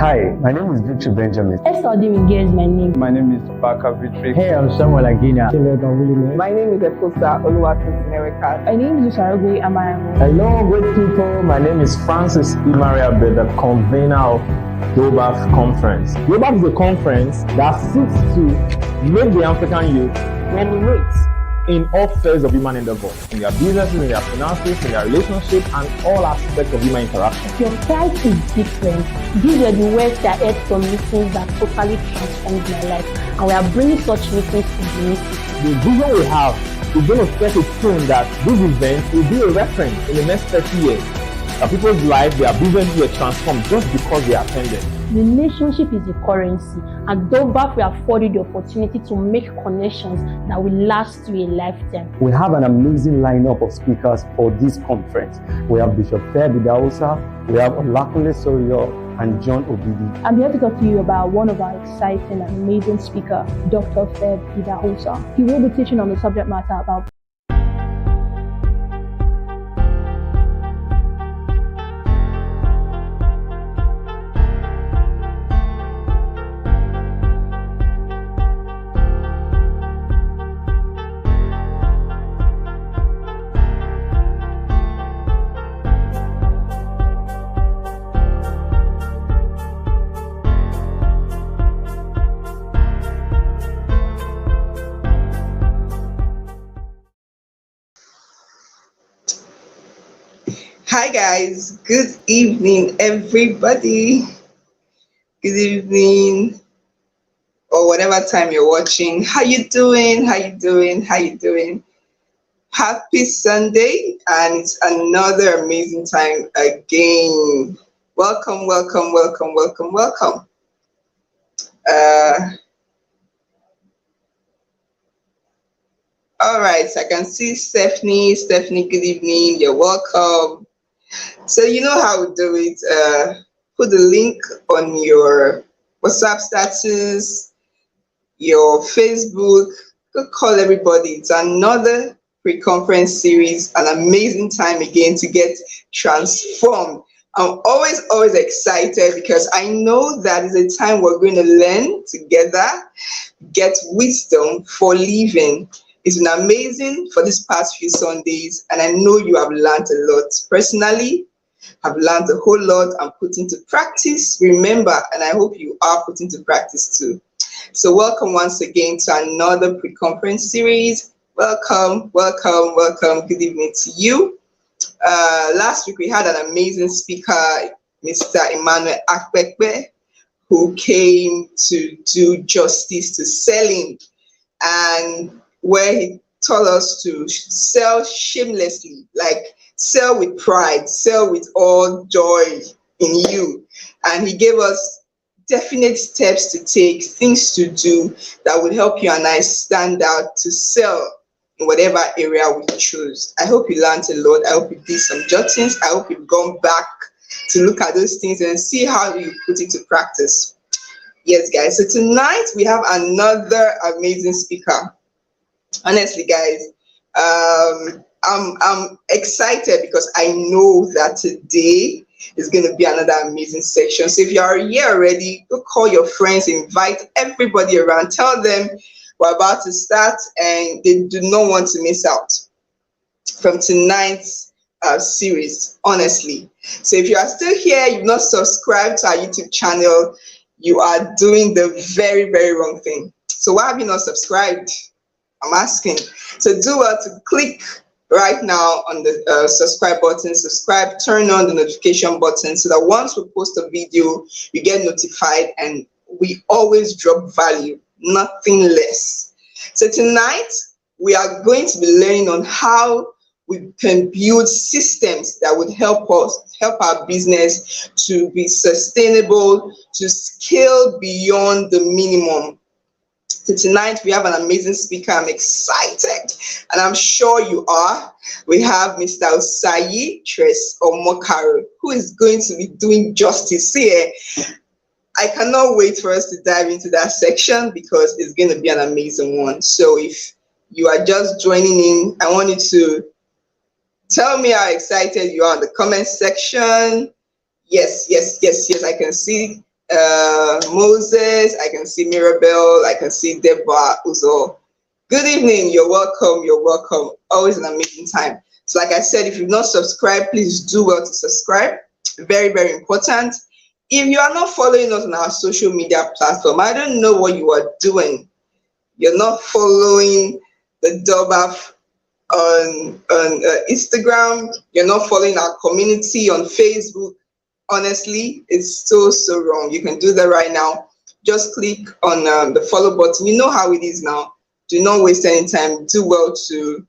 Hi, my name is Victor Benjamin. Esodi Miguel is my name. My name is Baka Vitri. Hey, I'm Samuel Agina. My name is Efosa Oluwatosin. My name is Usaragwe Amarango. Hello, good people. My name is Francis Imariabe, the convener of GloBAF Conference. GloBAF is a conference that seeks to make the African youth dominate in all spheres of human endeavor, in their businesses, in their finances, in their relationships, and all aspects of human interaction. Your price is different. These were the words that I heard from meetings that totally transformed my life, and we are bringing such meetings to the meeting. The vision we have is going to set a tone that this event will be a reference in the next 30 years. That people's lives, their business will transform just because they attended. Relationship is the currency, and GloBAF will afford you the opportunity to make connections that will last you a lifetime. We have an amazing lineup of speakers for this conference. We have Bishop Feb Idahosa, we have Olakunle Sorio, and John Obidi. I'm here to talk to you about one of our exciting and amazing speakers, Dr. Feb Idahosa. He will be teaching on the subject matter about Hi guys, good evening everybody. Good evening or whatever time you're watching. How you doing? Happy Sunday, and it's another amazing time again. Welcome. All right, so I can see Stephanie, good evening, you're welcome. So you know how we do it. Put the link on your WhatsApp status, your Facebook. Go call everybody. It's another pre-conference series, an amazing time again to get transformed. I'm always excited because I know that is a time we're going to learn together, get wisdom for living. It's been amazing for these past few Sundays, and I know you have learned a lot. Personally, I've learned a whole lot and put into practice. Remember, and I hope you are put into practice too. So welcome once again to another pre-conference series. Welcome. Good evening to you. Last week we had an amazing speaker, Mr. Emmanuel Akpekpe, who came to do justice to selling, and where he taught us to sell shamelessly, like sell with pride, sell with all joy in you. And he gave us definite steps to take, things to do that would help you and I stand out to sell in whatever area we choose. I hope you learned a lot. I hope you did some jottings. I hope you've gone back to look at those things and see how you put it to practice. Yes, guys. So tonight we have another amazing speaker. Honestly, guys, I'm excited because I know that today is going to be another amazing section. So if you are here already, go call your friends, invite everybody around, tell them we're about to start and they do not want to miss out from tonight's series, honestly. So if you are still here, you've not subscribed to our YouTube channel, you are doing the very, very wrong thing. So why have you not subscribed? I'm asking. So do well to click right now on the subscribe button, turn on the notification button so that once we post a video, you get notified, and we always drop value, nothing less. So tonight, we are going to be learning on how we can build systems that would help our business to be sustainable, to scale beyond the minimum. So tonight we have an amazing speaker. I'm excited, and I'm sure you are. We have Mr. Osayi Tres Omokaro, who is going to be doing justice here. I cannot wait for us to dive into that section because it's going to be an amazing one. So if you are just joining in, I want you to tell me how excited you are in the comment section. Yes, I can see Moses, I can see Mirabelle, I can see Deborah Uzo. Good evening, you're welcome, you're welcome. Always an amazing time. So like I said, if you've not subscribed, please do well to subscribe. Very, very important. If you are not following us on our social media platform, I don't know what you are doing. You're not following the Dobaf on Instagram. You're not following our community on Facebook. Honestly, it's so wrong. You can do that right now. Just click on the follow button. You know how it is now. Do not waste any time. Do well to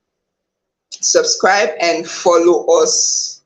subscribe and follow us.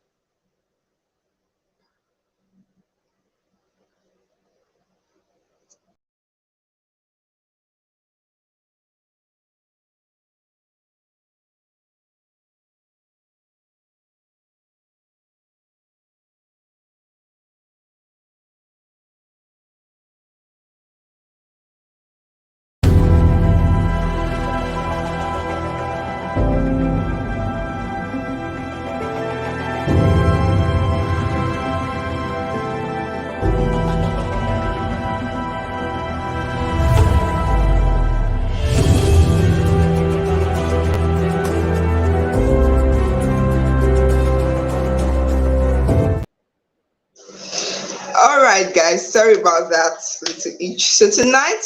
All right, guys. Sorry about that. To each. So tonight,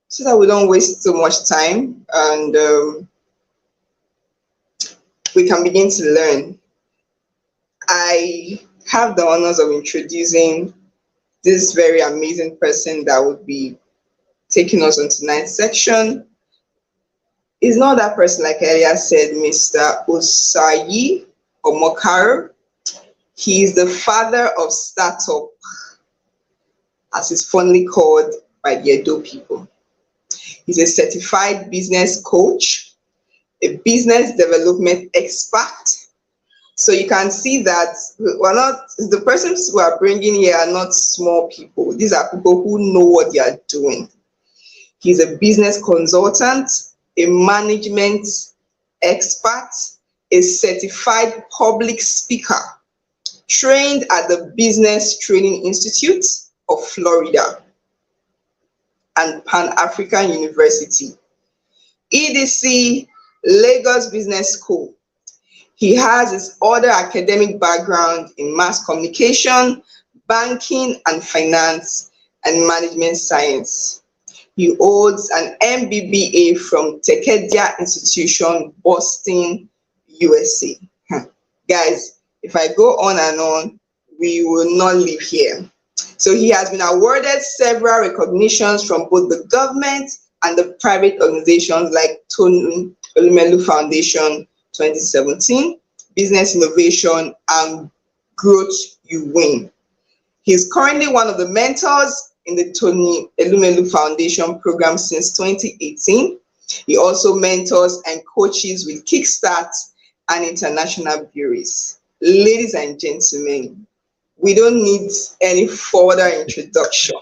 so that we don't waste so much time and we can begin to learn. I have the honors of introducing this very amazing person that would be taking us on tonight's section. Is not that person, like earlier said, Mr. Osayi Omokaro. He is the father of startup, as it's fondly called by the Edo people. He's a certified business coach, a business development expert. So you can see that we're not, the persons we are bringing here are not small people. These are people who know what they are doing. He's a business consultant, a management expert, a certified public speaker, trained at the Business Training Institute of Florida and Pan-African University, EDC, Lagos Business School. He has his other academic background in mass communication, banking and finance, and management science. He holds an MBBA from Tekedia Institution, Boston, USA. Guys, if I go on and on, we will not leave here. So he has been awarded several recognitions from both the government and the private organizations like Tony Elumelu Foundation 2017, Business Innovation, and Growth You Win. He's currently one of the mentors in the Tony Elumelu Foundation program since 2018. He also mentors and coaches with Kickstart and international bureaus. Ladies and gentlemen, we don't need any further introduction.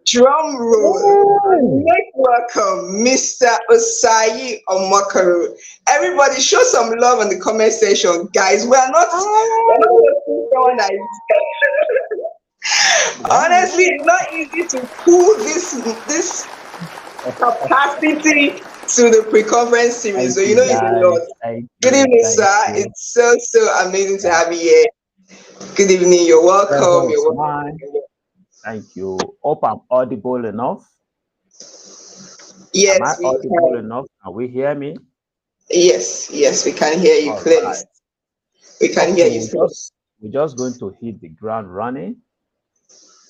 Drum roll. Make welcome Mr. Osayi Omokaro. Everybody show some love in the comment section, guys. We're not someone that is honestly, it's not easy to pull this capacity to the pre-conference series. So you know it's a lot. Good evening, sir. It's so amazing to have you here. Good evening. You're welcome. You're welcome. Thank you. Hope I'm audible enough. Yes. Am I audible enough? Can we hear me? Yes, we can hear you clearly. Right. We can hear you. We're just going to hit the ground running.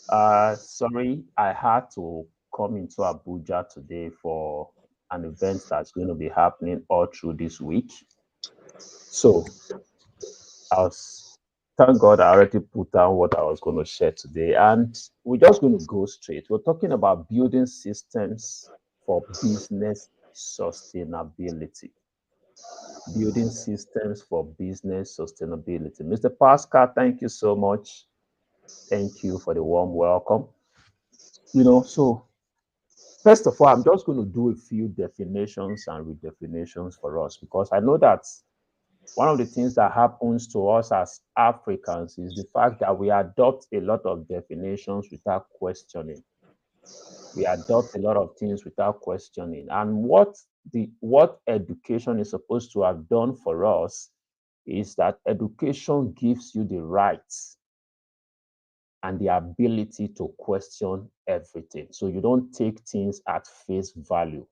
Sorry, I had to come into Abuja today for an event that's going to be happening all through this week. So thank God I already put down what I was going to share today, and we're just going to go straight. We're talking about building systems for business sustainability. Building systems for business sustainability. Mr. Pascal, thank you so much. Thank you for the warm welcome. So first of all, I'm just going to do a few definitions and redefinitions for us, because I know that One of the things that happens to us as Africans is the fact that we adopt a lot of definitions without questioning. We adopt a lot of things without questioning. And what education is supposed to have done for us is that education gives you the rights and the ability to question everything. So you don't take things at face value.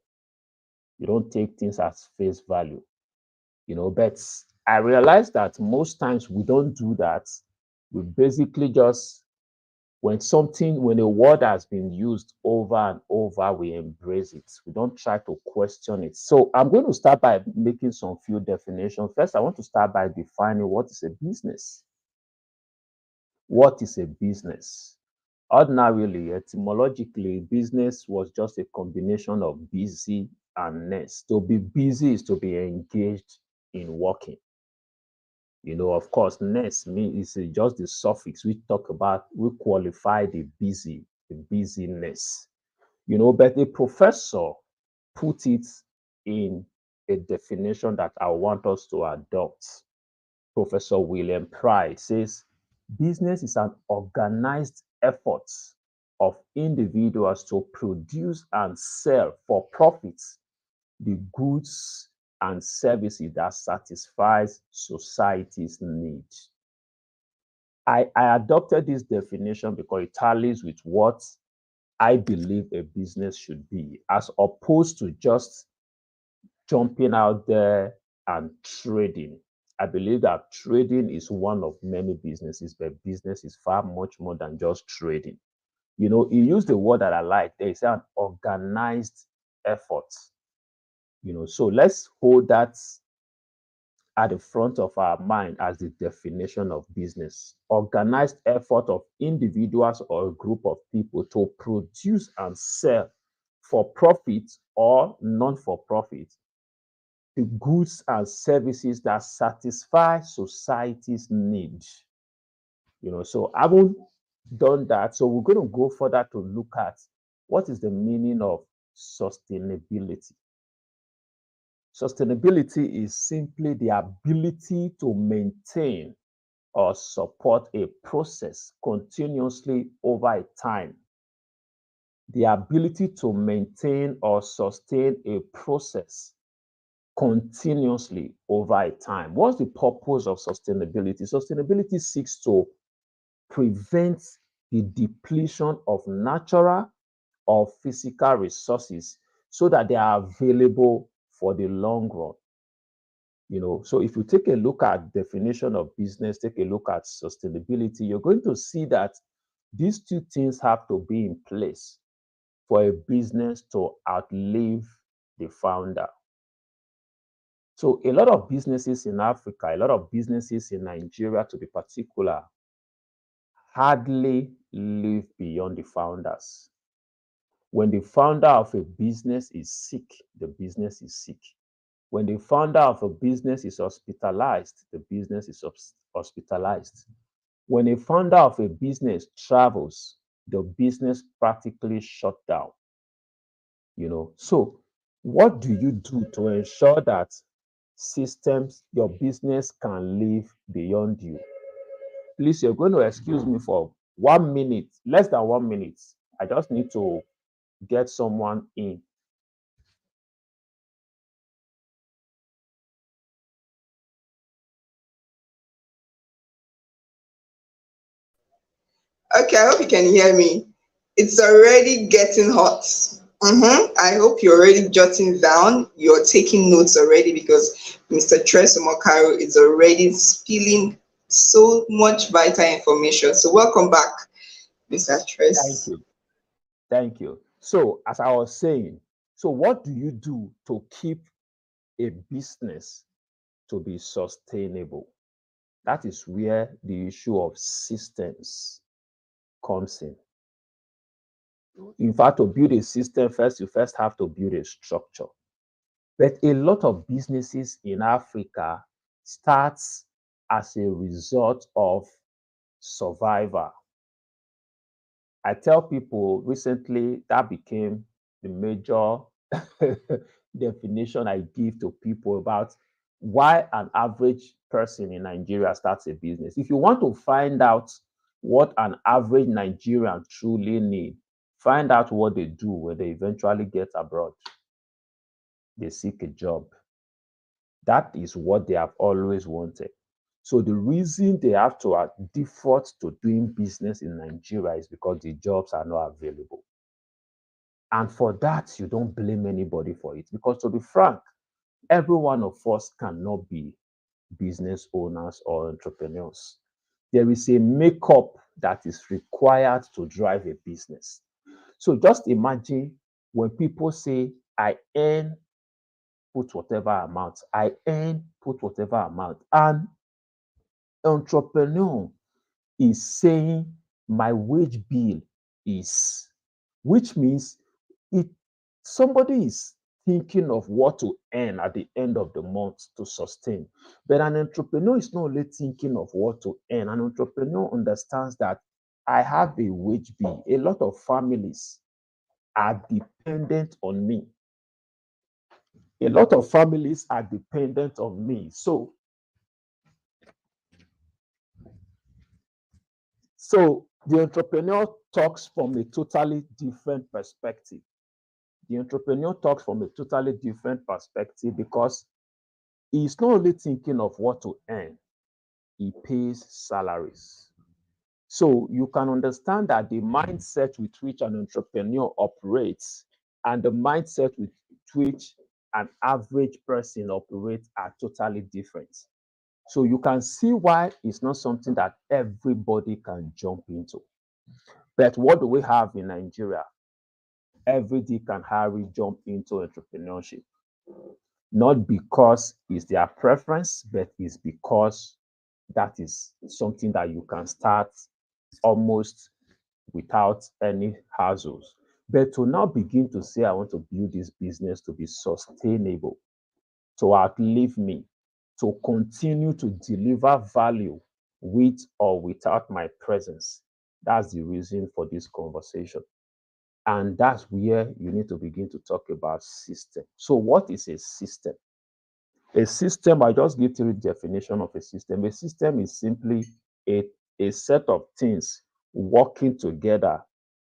You don't take things at face value. But I realize that most times we don't do that. We basically just, when a word has been used over and over, we embrace it. We don't try to question it. So I'm going to start by making some few definitions. First, I want to start by defining what is a business. What is a business? Ordinarily, etymologically, business was just a combination of busy and ness. To be busy is to be engaged in working. Of course, ness means is just the suffix we talk about, we qualify the busyness. But a professor put it in a definition that I want us to adopt. Professor William Pride says business is an organized effort of individuals to produce and sell for profits the goods and services that satisfies society's needs. I adopted this definition because it tallies with what I believe a business should be, as opposed to just jumping out there and trading. I believe that trading is one of many businesses, but business is far much more than just trading. He used the word that I like. There is an organized effort. So let's hold that at the front of our mind as the definition of business. Organized effort of individuals or a group of people to produce and sell for profit or non for profit the goods and services that satisfy society's needs. So having done that, so we're going to go further to look at what is the meaning of sustainability. Sustainability is simply the ability to maintain or support a process continuously over a time. The ability to maintain or sustain a process continuously over a time. What's the purpose of sustainability? Sustainability seeks to prevent the depletion of natural or physical resources so that they are available for the long run. So if you take a look at definition of business, take a look at sustainability, you're going to see that these two things have to be in place for a business to outlive the founder. So a lot of businesses in Africa, a lot of businesses in Nigeria to be particular, hardly live beyond the founders. When the founder of a business is sick, the business is sick. When the founder of a business is hospitalized, the business is hospitalized. When a founder of a business travels, the business practically shut down. So what do you do to ensure that your business can live beyond you? Please, you're going to excuse me for 1 minute, less than 1 minute. I just need to get someone in. Okay, I hope you can hear me. It's already getting hot. I hope you're already jotting down. You're taking notes already because Mr. Tresomokaro is already spilling so much vital information. So welcome back, Mr. Thank Tres. you. Thank you. So, as I was saying, so what do you do to keep a business to be sustainable? That is where the issue of systems comes in. In fact, to build a system, you first have to build a structure. But a lot of businesses in Africa starts as a result of survival. I tell people recently that became the major definition I give to people about why an average person in Nigeria starts a business. If you want to find out what an average Nigerian truly need, find out what they do when they eventually get abroad. They seek a job. That is what they have always wanted. So the reason they have to default to doing business in Nigeria is because the jobs are not available. And for that, you don't blame anybody for it. Because to be frank, every one of us cannot be business owners or entrepreneurs. There is a makeup that is required to drive a business. So just imagine when people say, I earn, put whatever amount, I earn, put whatever amount. And entrepreneur is saying my wage bill is, which means it somebody is thinking of what to earn at the end of the month to sustain. But an entrepreneur is not only thinking of what to earn, an entrepreneur understands that I have a wage bill. A lot of families are dependent on me. A lot of families are dependent on me. So the entrepreneur talks from a totally different perspective. The entrepreneur talks from a totally different perspective because he's not only thinking of what to earn, he pays salaries. So you can understand that the mindset with which an entrepreneur operates and the mindset with which an average person operates are totally different. So you can see why it's not something that everybody can jump into. But what do we have in Nigeria? Everybody can hurry jump into entrepreneurship. Not because it's their preference, but it's because that is something that you can start almost without any hassles. But to now begin to say, I want to build this business to be sustainable, to outlive me, to continue to deliver value with or without my presence. That's the reason for this conversation. And that's where you need to begin to talk about system. So, what is a system? A system, I just give you the definition of a system. A system is simply a set of things working together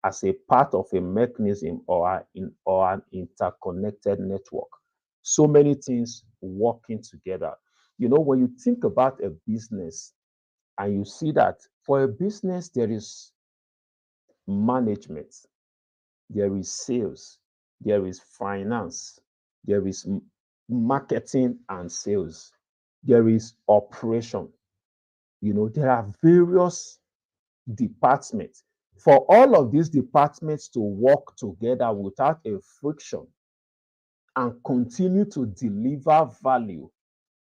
as a part of a mechanism or an interconnected network. So many things working together. You know, when you think about a business and you see that for a business, there is management, there is sales, there is finance, there is marketing and sales, there is operation. You know, there are various departments. For all of these departments to work together without a friction and continue to deliver value,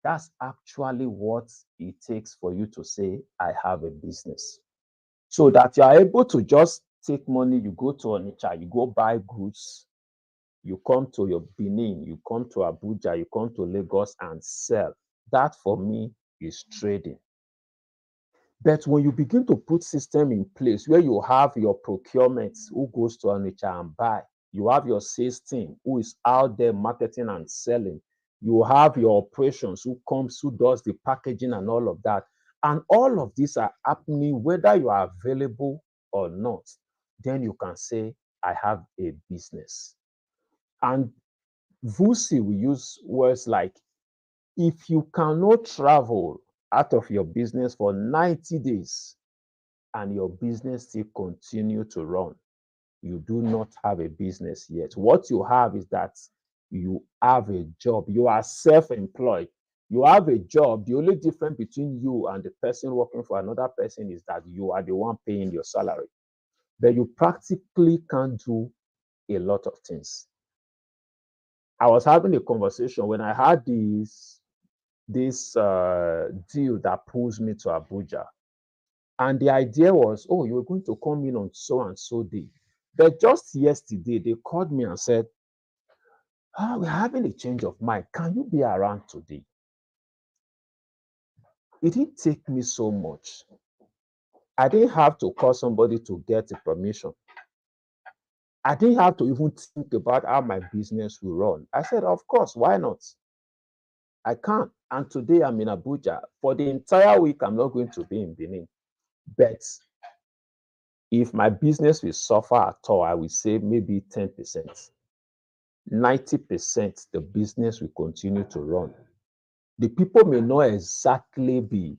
that's actually what it takes for you to say, I have a business. So that you are able to just take money, you go to Onitsha, you go buy goods, you come to your Benin, you come to Abuja, you come to Lagos and sell. That for me is trading. But when you begin to put system in place where you have your procurement who goes to Onitsha and buy, you have your sales team who is out there marketing and selling, you have your operations who comes, who does the packaging and all of that. And all of these are happening whether you are available or not. Then you can say, I have a business. And Vusi will use words like, if you cannot travel out of your business for 90 days and your business still continue to run, you do not have a business yet. What you have is that you have a job. You are self-employed. You have a job. The only difference between you and the person working for another person is that you are the one paying your salary. But you practically can't do a lot of things. I was having a conversation when I had this deal that pulls me to Abuja. And the idea was, oh, you're going to come in on so and so day. But just yesterday, they called me and said, we're having a change of mind. Can you be around today? It didn't take me so much. I didn't have to call somebody to get a permission. I didn't have to even think about how my business will run. I said, of course, why not? I can. And today I'm in Abuja. For the entire week, I'm not going to be in Benin. But if my business will suffer at all, I will say maybe 10%. 90%, the business will continue to run. The people may not exactly be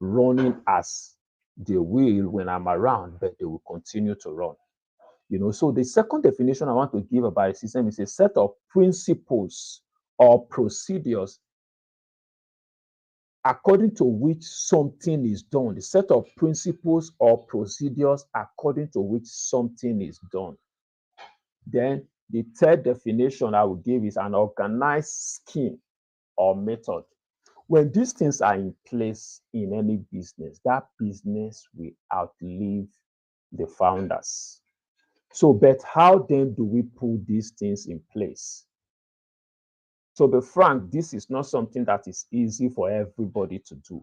running as they will when I'm around, but they will continue to run. So the second definition I want to give about a system is a set of principles or procedures according to which something is done. The set of principles or procedures according to which something is done. Then the third definition I will give is an organized scheme or method. When these things are in place in any business, that business will outlive the founders. So, but how then do we put these things in place? So, be frank, this is not something that is easy for everybody to do.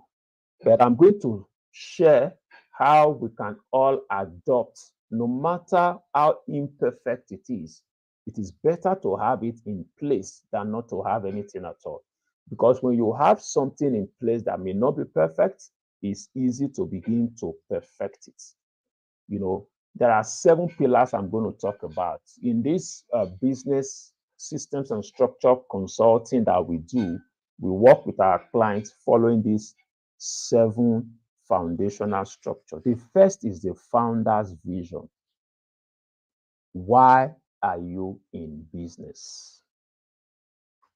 But I'm going to share how we can all adopt, no matter how imperfect it is. It is better to have it in place than not to have anything at all. Because when you have something in place that may not be perfect, it's easy to begin to perfect it. There are 7 pillars I'm going to talk about. In this business systems and structure consulting that we do, we work with our clients following these 7 foundational structure. The first is the founder's vision. Why are you in business?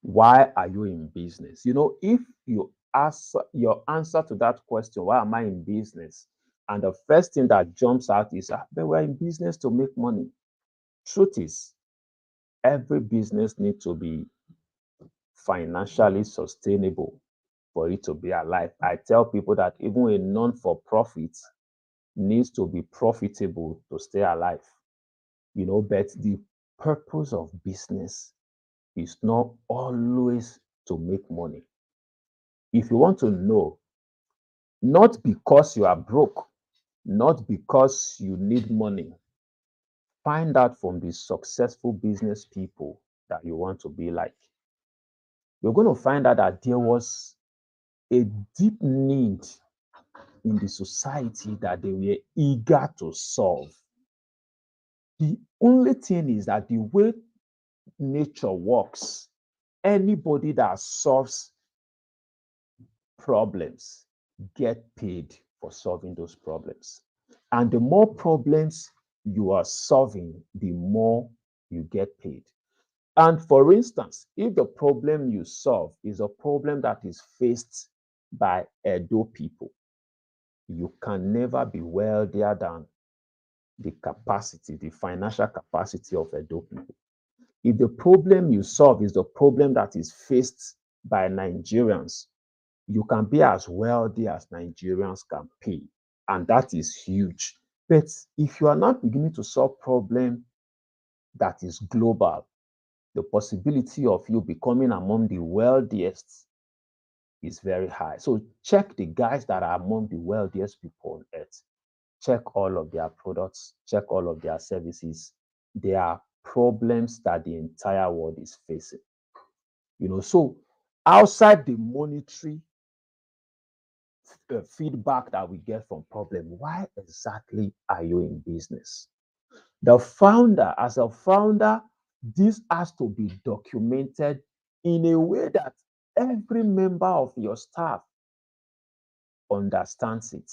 Why are you in business? If you ask your answer to that question, why am I in business? And the first thing that jumps out is, but we're in business to make money. Truth is, every business needs to be financially sustainable for it to be alive. I tell people that even a non-for-profit needs to be profitable to stay alive. But the purpose of business is not always to make money. If you want to know, not because you are broke, not because you need money, find out from the successful business people that you want to be like. You're going to find out that there was a deep need in the society that they were eager to solve. The only thing is that the way nature works, anybody that solves problems get paid for solving those problems. And the more problems you are solving, the more you get paid. And for instance, if the problem you solve is a problem that is faced by Edo people, you can never be wealthier than the capacity, the financial capacity of Edo people. If the problem you solve is the problem that is faced by Nigerians, you can be as wealthy as Nigerians can pay. And that is huge. But if you are not beginning to solve problem that is global, the possibility of you becoming among the wealthiest is very high. So check the guys that are among the wealthiest people on earth. Check all of their products, check all of their services. There are problems that the entire world is facing. So outside the monetary feedback that we get from problem, why exactly are you in business? The founder, as a founder, this has to be documented in a way that every member of your staff understands it.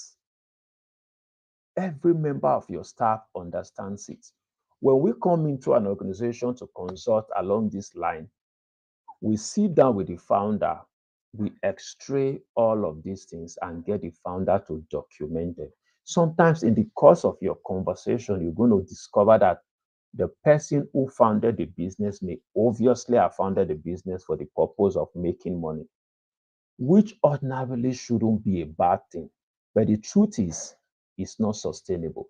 Every member of your staff understands it. When we come into an organization to consult along this line, we sit down with the founder, we extray all of these things and get the founder to document them. Sometimes in the course of your conversation, you're going to discover that the person who founded the business may obviously have founded the business for the purpose of making money, which ordinarily shouldn't be a bad thing. But the truth is, it's not sustainable.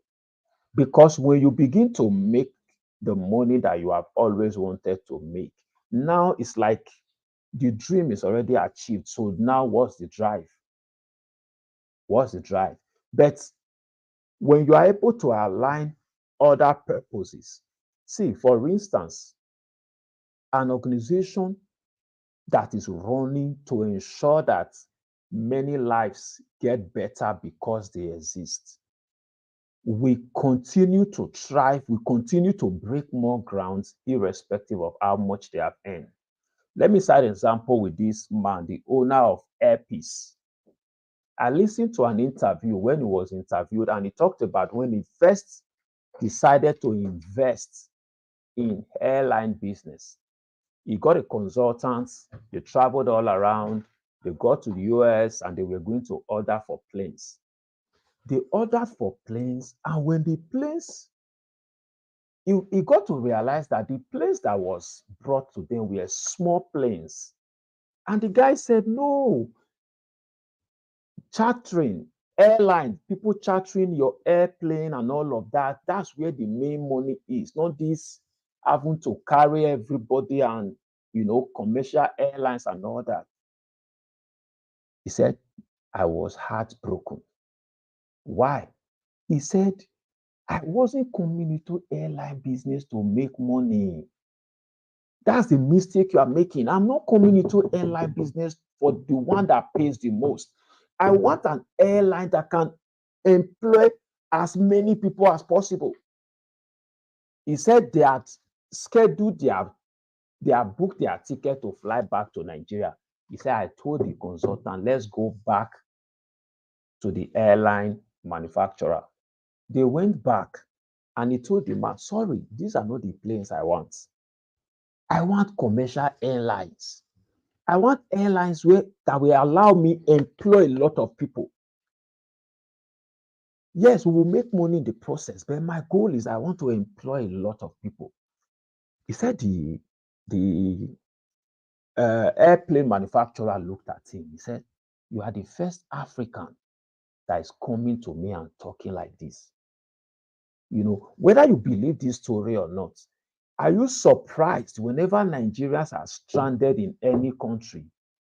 Because when you begin to make the money that you have always wanted to make, now it's like the dream is already achieved. So now what's the drive? What's the drive? But when you are able to align other purposes, see, for instance, an organization that is running to ensure that many lives get better because they exist. We continue to thrive, we continue to break more grounds irrespective of how much they have earned. Let me cite an example with this man, the owner of Airpeace. I listened to an interview when he was interviewed, and he talked about when he first decided to invest in airline business. He got a consultant, they traveled all around, they got to the US and they were going to order for planes. They ordered for planes, and when the planes, he got to realize that the planes that was brought to them were small planes. And the guy said, no, chartering, airline, people chartering your airplane and all of that, that's where the main money is, not this having to carry everybody and, commercial airlines and all that. He said, I was heartbroken. Why? He said, I wasn't coming into airline business to make money. That's the mistake you are making. I'm not coming into airline business for the one that pays the most. I want an airline that can employ as many people as possible. He said they had scheduled they have booked their ticket to fly back to Nigeria. He said, I told the consultant, let's go back to the airline manufacturer. They went back and he told the man, sorry, these are not the planes I want. I want commercial airlines. I want airlines that will allow me employ a lot of people. Yes, we will make money in the process, but my goal is I want to employ a lot of people. He said the airplane manufacturer looked at him. He said, you are the first African that is coming to me and talking like this. Whether you believe this story or not, are you surprised whenever Nigerians are stranded in any country,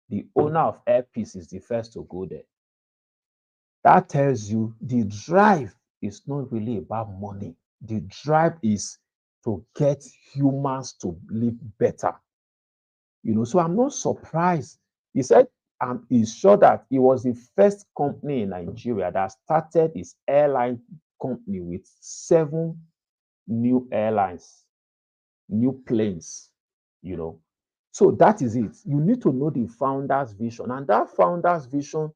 the owner of Airpeace is the first to go there? That tells you the drive is not really about money. The drive is to get humans to live better. So I'm not surprised. He said, he's sure that he was the first company in Nigeria that started his airline company with 7 new airlines, new planes, So that is it. You need to know the founder's vision, and that founder's vision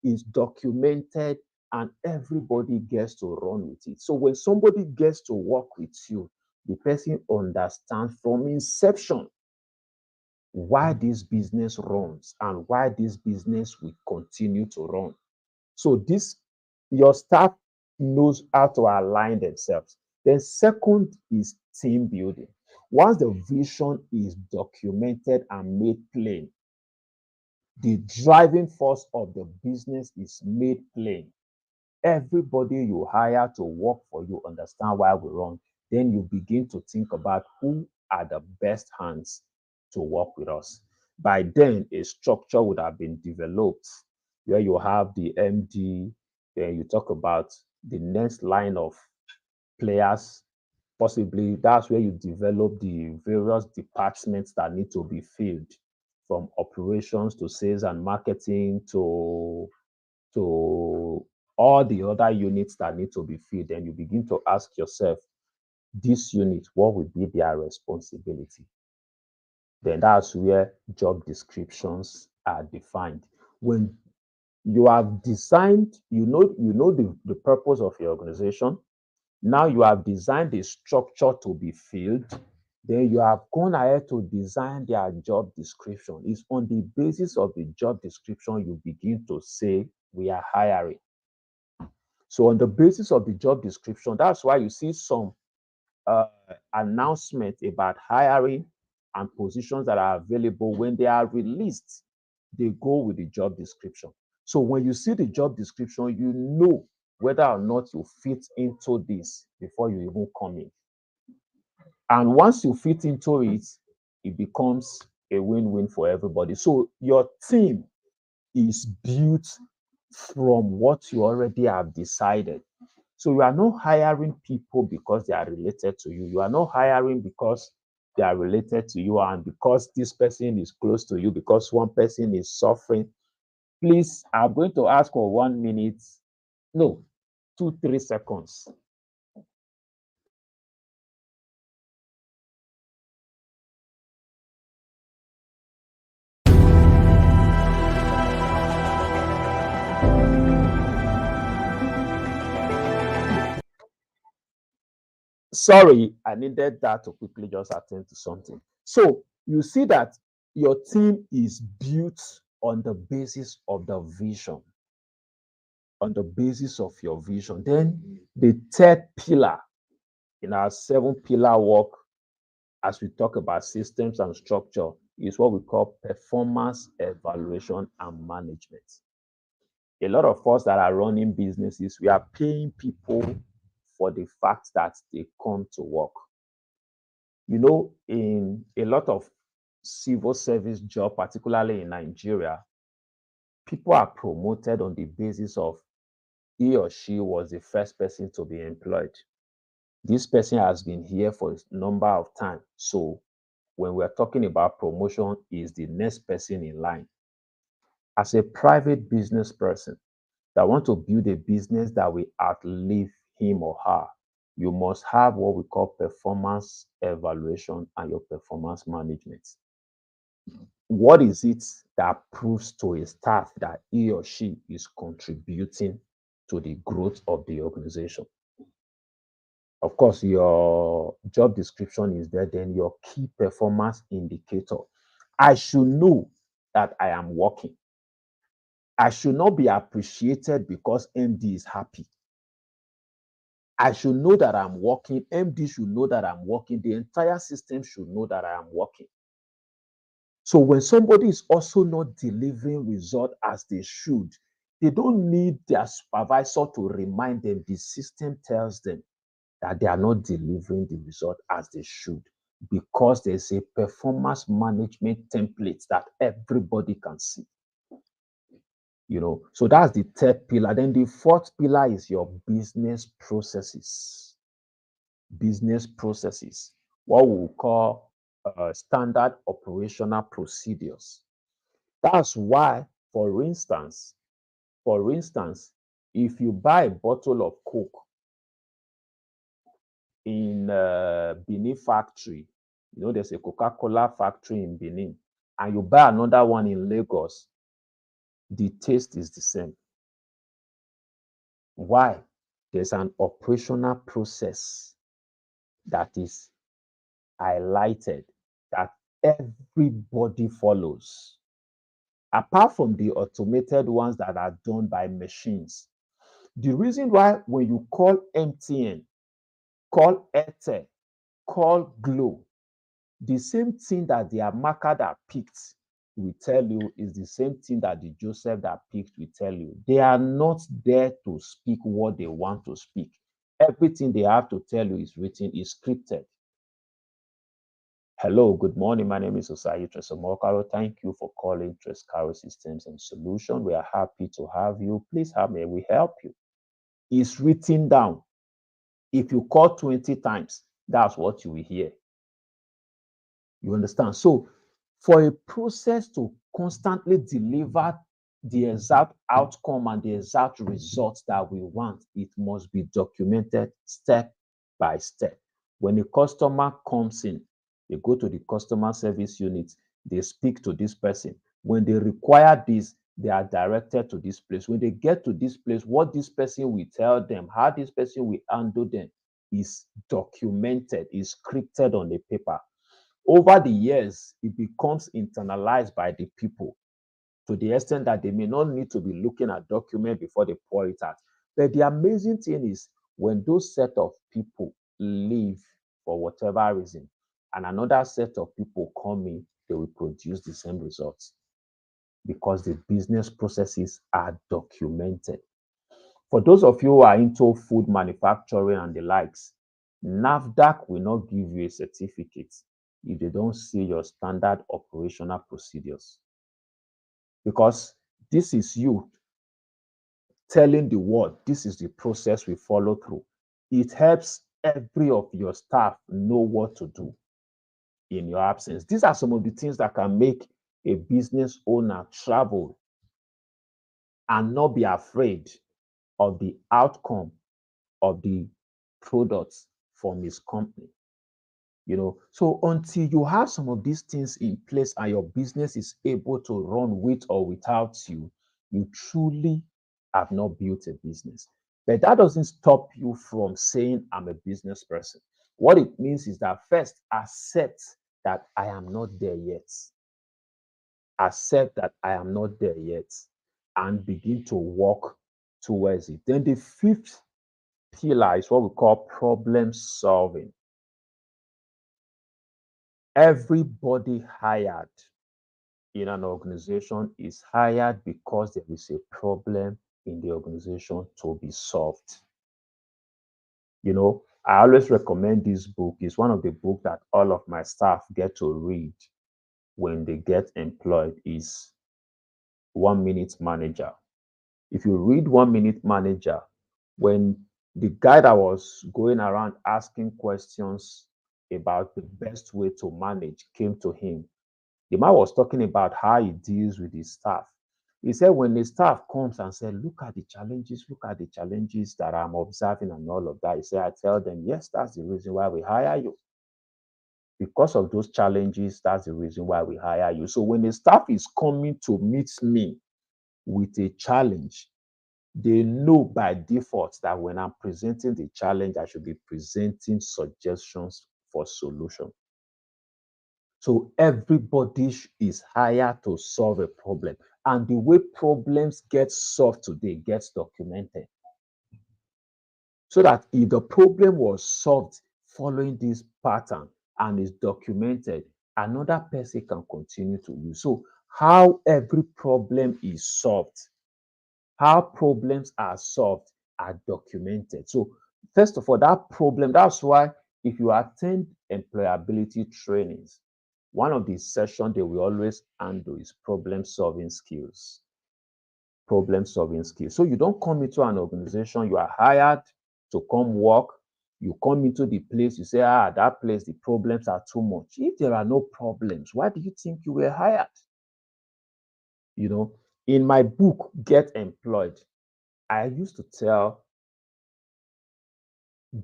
is documented and everybody gets to run with it. So when somebody gets to work with you, the person understands from inception why this business runs and why this business will continue to run. So your staff knows how to align themselves. Then second is team building. Once the vision is documented and made plain, the driving force of the business is made plain. Everybody you hire to work for you understand why we run. Then you begin to think about who are the best hands to work with us. By then, a structure would have been developed where you have the MD, then you talk about the next line of players. Possibly that's where you develop the various departments that need to be filled, from operations to sales and marketing to all the other units that need to be filled. Then you begin to ask yourself, this unit, what will be their responsibility? Then that's where job descriptions are defined. When you have designed, the purpose of your organization. Now you have designed the structure to be filled. Then you have gone ahead to design their job description. It's on the basis of the job description you begin to say, we are hiring. So on the basis of the job description, that's why you see some announcements about hiring and positions that are available. When they are released, they go with the job description. So when you see the job description, you know whether or not you fit into this before you even come in. And once you fit into it, it becomes a win-win for everybody. So your team is built from what you already have decided. So you are not hiring people because they are related to you. You are not hiring because they are related to you, and because this person is close to you, because one person is suffering, please, I'm going to ask for 1 minute, no, 2, 3 seconds. Sorry, I needed that to quickly just attend to something. So you see that your team is built on the basis of the vision, on the basis of your vision. Then the third pillar in our 7 pillar work, as we talk about systems and structure, is what we call performance evaluation and management. A lot of us that are running businesses, we are paying people for the fact that they come to work. You know, in a lot of civil service job, particularly in Nigeria, people are promoted on the basis of he or she was the first person to be employed. This person has been here for a number of time. So when we're talking about promotion, is the next person in line. As a private business person that want to build a business that will outlive him or her, you must have what we call performance evaluation and your performance management. What is it that proves to a staff that he or she is contributing to the growth of the organization? Of course, your job description is there, then your key performance indicator. I should know that I am working. I should not be appreciated because MD is happy. I should know that I'm working. MD should know that I'm working. The entire system should know that I am working. So when somebody is also not delivering result as they should, they don't need their supervisor to remind them. The system tells them that they are not delivering the result as they should, because there's a performance management template that everybody can see. So that's the third pillar. Then the fourth pillar is your business processes. Business processes, what we call standard operational procedures. That's why, for instance, if you buy a bottle of Coke in Benin factory, there's a Coca-Cola factory in Benin, and you buy another one in Lagos, the taste is the same. Why? There's an operational process that is highlighted that everybody follows. Apart from the automated ones that are done by machines. The reason why when you call MTN, call Airtel, call Glo, the same thing that their marker that picked will tell you is the same thing that the Joseph that picked will tell you. They are not there to speak what they want to speak. Everything they have to tell you is written, is scripted. Hello, good morning. My name is Osayi Tresomokaro. Thank you for calling Trescaro Systems and Solutions. We are happy to have you. Please have me. We help you. It's written down. If you call 20 times, that's what you will hear. You understand? So for a process to constantly deliver the exact outcome and the exact results that we want, it must be documented step by step. When a customer comes in, they go to the customer service unit, they speak to this person. When they require this, they are directed to this place. When they get to this place, what this person will tell them, how this person will handle them is documented, is scripted on the paper. Over the years, it becomes internalized by the people to the extent that they may not need to be looking at document before they pour it out. But the amazing thing is when those set of people leave for whatever reason, and another set of people come in, they will produce the same results because the business processes are documented. For those of you who are into food manufacturing and the likes, NAFDAC will not give you a certificate if they don't see your standard operational procedures. Because this is you telling the world, this is the process we follow through. It helps every of your staff know what to do. in your absence. These are some of the things that can make a business owner travel and not be afraid of the outcome of the products from his company. So until you have some of these things in place and your business is able to run with or without you, you truly have not built a business. But that doesn't stop you from saying, I'm a business person. What it means is that first, accept that I am not there yet. Accept that I am not there yet and begin to walk towards it. Then the fifth pillar is what we call problem solving. Everybody hired in an organization is hired because there is a problem in the organization to be solved. I always recommend this book. It's one of the books that all of my staff get to read when they get employed. Is 1 Minute Manager. If you read 1 Minute Manager, when the guy that was going around asking questions about the best way to manage came to him, the man was talking about how he deals with his staff. He said, when the staff comes and said, look at the challenges that I'm observing and all of that, he said, I tell them, yes, that's the reason why we hire you. Because of those challenges, that's the reason why we hire you. So when the staff is coming to meet me with a challenge, they know by default that when I'm presenting the challenge, I should be presenting suggestions for solution. So everybody is hired to solve a problem. And the way problems get solved today gets documented. So that if the problem was solved following this pattern and is documented, another person can continue to use. So how every problem is solved, how problems are solved are documented. So first of all, that problem, that's why if you attend employability trainings, one of the sessions they will always handle is problem solving skills. Problem solving skills. So you don't come into an organization, you are hired to come work, you come into the place, you say, that place, the problems are too much. If there are no problems, why do you think you were hired? In my book, Get Employed, I used to tell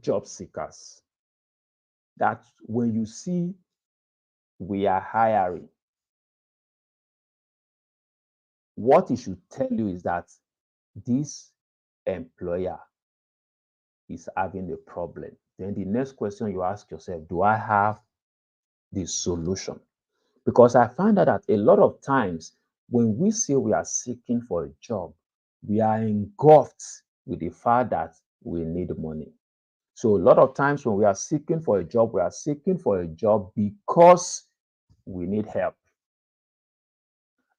job seekers that when you see we are hiring, what it should tell you is that this employer is having a problem. Then the next question you ask yourself, do I have the solution? Because I find out that a lot of times when we say we are seeking for a job, we are engulfed with the fact that we need money. So a lot of times when we are seeking for a job, we are seeking for a job because we need help.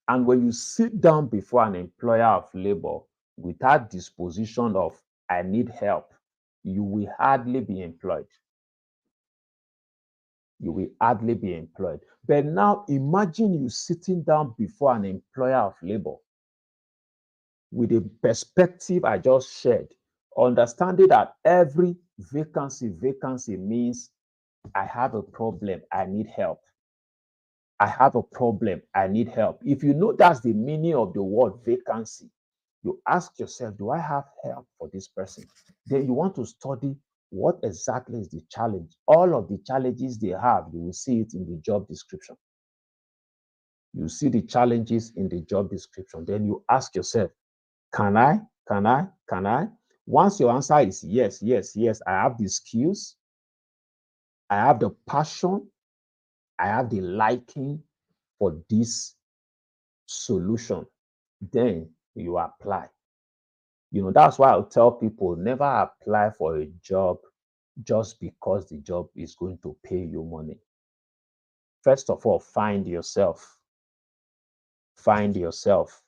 And when you sit down before an employer of labor with that disposition of, I need help, you will hardly be employed. You will hardly be employed. But now imagine you sitting down before an employer of labor with the perspective I just shared, understanding that every vacancy means I have a problem, I need help. I have a problem, I need help. If you know that's the meaning of the word vacancy, you ask yourself, do I have help for this person? Then you want to study what exactly is the challenge. All of the challenges they have, you will see it in the job description. You see the challenges in the job description. Then you ask yourself, can I? Once your answer is yes, I have the skills, I have the passion, I have the liking for this solution, then you apply. That's why I'll tell people, never apply for a job just because the job is going to pay you money. First of all, find yourself. Find yourself.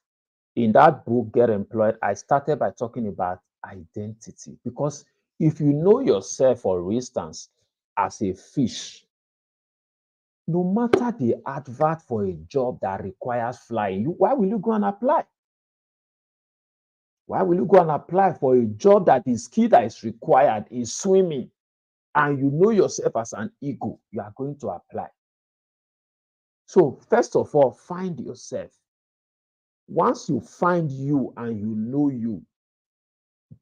In that book, Get Employed, I started by talking about identity. Because if you know yourself, for instance, as a fish, no matter the advert for a job that requires flying, why will you go and apply? Why will you go and apply for a job that the skill that is required is swimming, and you know yourself as an eagle? You are going to apply. So, first of all, find yourself. Once you find you and you know you,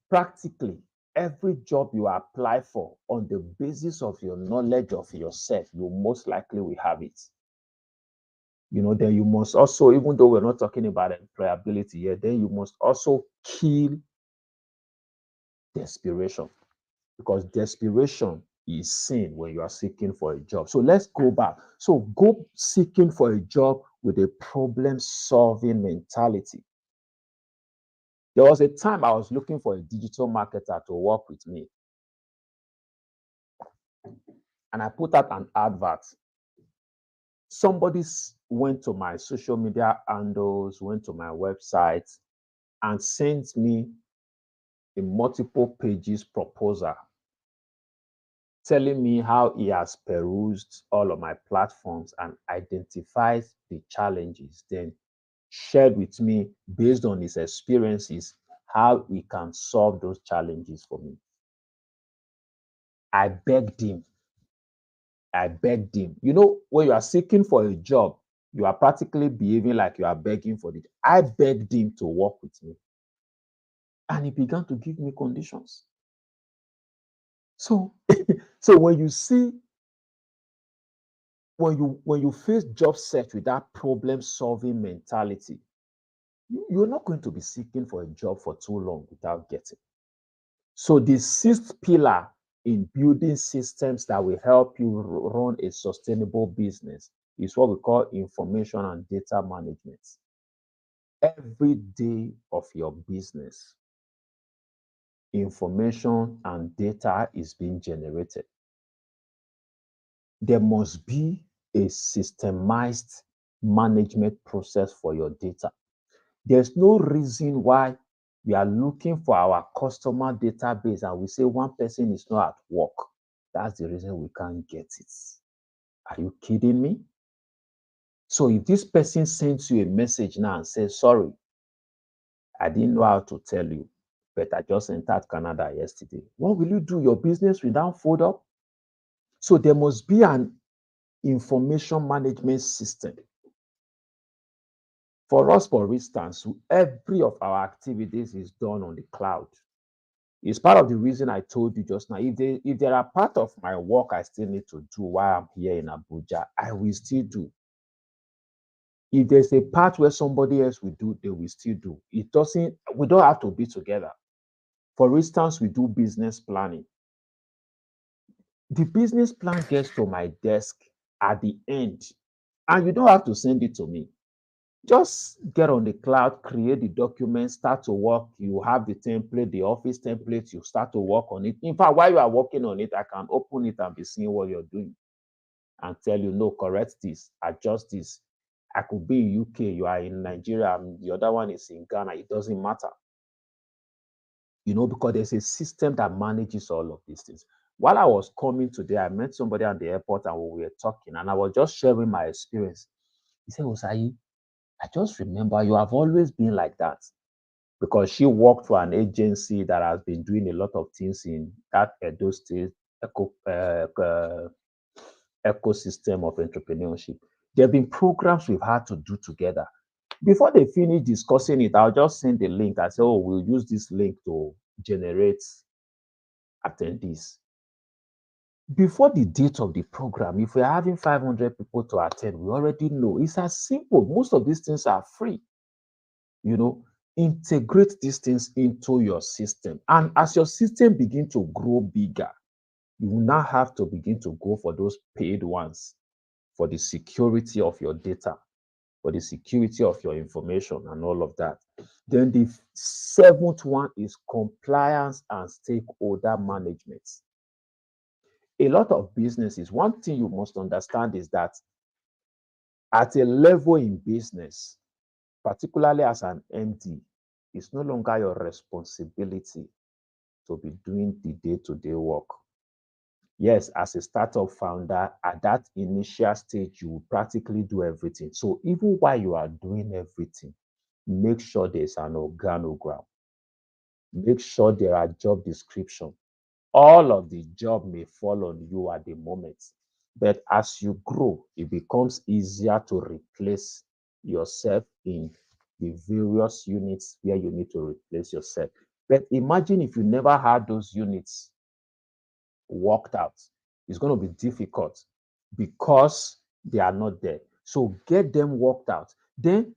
practically every job you apply for on the basis of your knowledge of yourself, you most likely will have it. Then you must also, even though we're not talking about employability here, then you must also kill desperation, because desperation is sin when you are seeking for a job. So let's go back. So go seeking for a job with a problem-solving mentality. There was a time I was looking for a digital marketer to work with me, and I put out an advert. Somebody went to my social media handles, went to my website, and sent me a multiple pages proposal telling me how he has perused all of my platforms and identified the challenges, then shared with me based on his experiences how he can solve those challenges for me. I begged him. When you are seeking for a job, you are practically behaving like you are begging for it. I begged him to work with me. And he began to give me conditions. So, so when you see, when you face job search with that problem-solving mentality, you're not going to be seeking for a job for too long without getting. So the sixth pillar in building systems that will help you run a sustainable business is what we call information and data management. Every day of your business, information and data is being generated. There must be a systemized management process for your data. There's no reason why we are looking for our customer database and we say one person is not at work. That's the reason we can't get it. Are you kidding me? So if this person sends you a message now and says, sorry, I didn't know how to tell you, but I just entered Canada yesterday, what will you do? Your business will now fold up? So there must be an information management system. For us, for instance, every of our activities is done on the cloud. It's part of the reason I told you just now. If there are part of my work I still need to do while I'm here in Abuja, I will still do. If there's a part where somebody else will do, they will still do. We don't have to be together. For instance, we do business planning. The business plan gets to my desk at the end, and you don't have to send it to me. Just get on the cloud, create the document, start to work. You have the template, the office template, you start to work on it. In fact, while you are working on it, I can open it and be seeing what you're doing and tell you, no, correct this, adjust this. I could be in UK, you are in Nigeria, and the other one is in Ghana. It doesn't matter. Because there's a system that manages all of these things. While I was coming today, I met somebody at the airport and we were talking, and I was just sharing my experience. He said, Osayi, I just remember you have always been like that, because she worked for an agency that has been doing a lot of things in that Edo State ecosystem of entrepreneurship. There have been programs we've had to do together. Before they finish discussing it, I'll just send the link. I say, oh, we'll use this link to generate attendees. Before the date of the program, if we're having 500 people to attend, we already know. It's as simple. Most of these things are free. Integrate these things into your system. And as your system begins to grow bigger, you will now have to begin to go for those paid ones for the security of your data, for the security of your information and all of that. Then the seventh one is compliance and stakeholder management. A lot of businesses, one thing you must understand is that at a level in business, particularly as an MD, it's no longer your responsibility to be doing the day-to-day work. Yes, as a startup founder, at that initial stage, you will practically do everything. So even while you are doing everything, make sure there's an organogram. Make sure there are job descriptions. All of the job may fall on you at the moment. But as you grow, it becomes easier to replace yourself in the various units where you need to replace yourself. But imagine if you never had those units worked out. It's going to be difficult because they are not there. So get them worked out. Then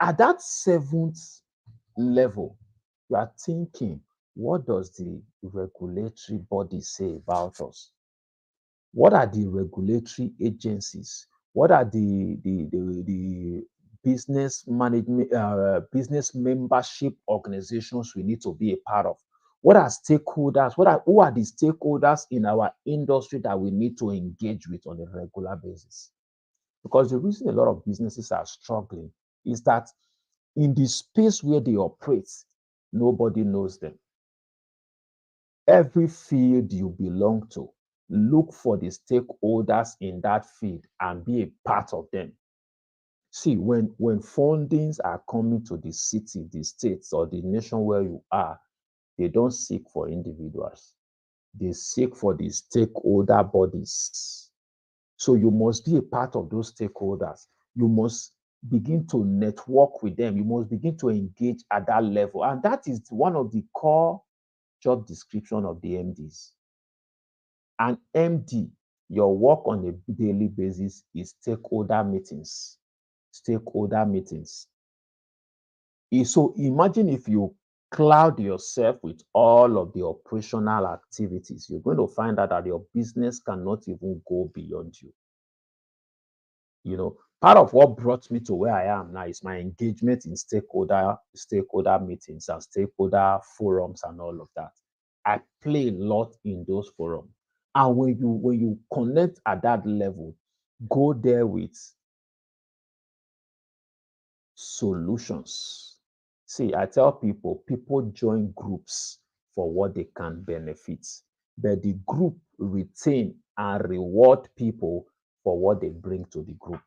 at that seventh level, you are thinking, what does the regulatory body say about us? What are the regulatory agencies? What are the business management, business membership organizations we need to be a part of? What are stakeholders? Who are the stakeholders in our industry that we need to engage with on a regular basis? Because the reason a lot of businesses are struggling is that in the space where they operate, nobody knows them. Every field you belong to, look for the stakeholders in that field and be a part of them. See, when fundings are coming to the city, the states, or the nation where you are, they don't seek for individuals. They seek for the stakeholder bodies. So you must be a part of those stakeholders. You must begin to network with them. You must begin to engage at that level. And that is one of the core job description of the MDs. An MD, your work on a daily basis is stakeholder meetings. Stakeholder meetings. So imagine if you cloud yourself with all of the operational activities, you're going to find out that your business cannot even go beyond you. You know, part of what brought me to where I am now is my engagement in stakeholder meetings and stakeholder forums and all of that. I play a lot in those forums. And when you connect at that level, go there with solutions. See, I tell people join groups for what they can benefit, but the group retain and reward people for what they bring to the group.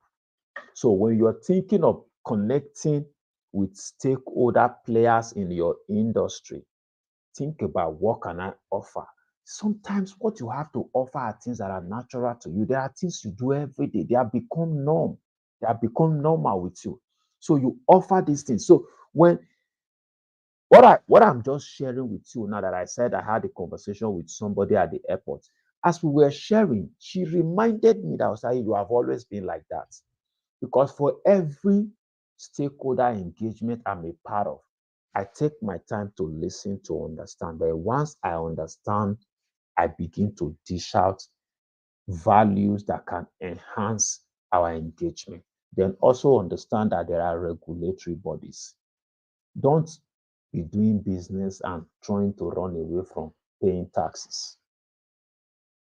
So when you're thinking of connecting with stakeholder players in your industry, think about what can I offer. Sometimes what you have to offer are things that are natural to you. There are things you do every day. They have become norm. They have become normal with you. So you offer these things. So when what I'm just sharing with you now that I said I had a conversation with somebody at the airport, as we were sharing, she reminded me that I was like, you have always been like that. Because for every stakeholder engagement I'm a part of, I take my time to listen to understand. But once I understand, I begin to dish out values that can enhance our engagement. Then also understand that there are regulatory bodies. Don't be doing business and trying to run away from paying taxes.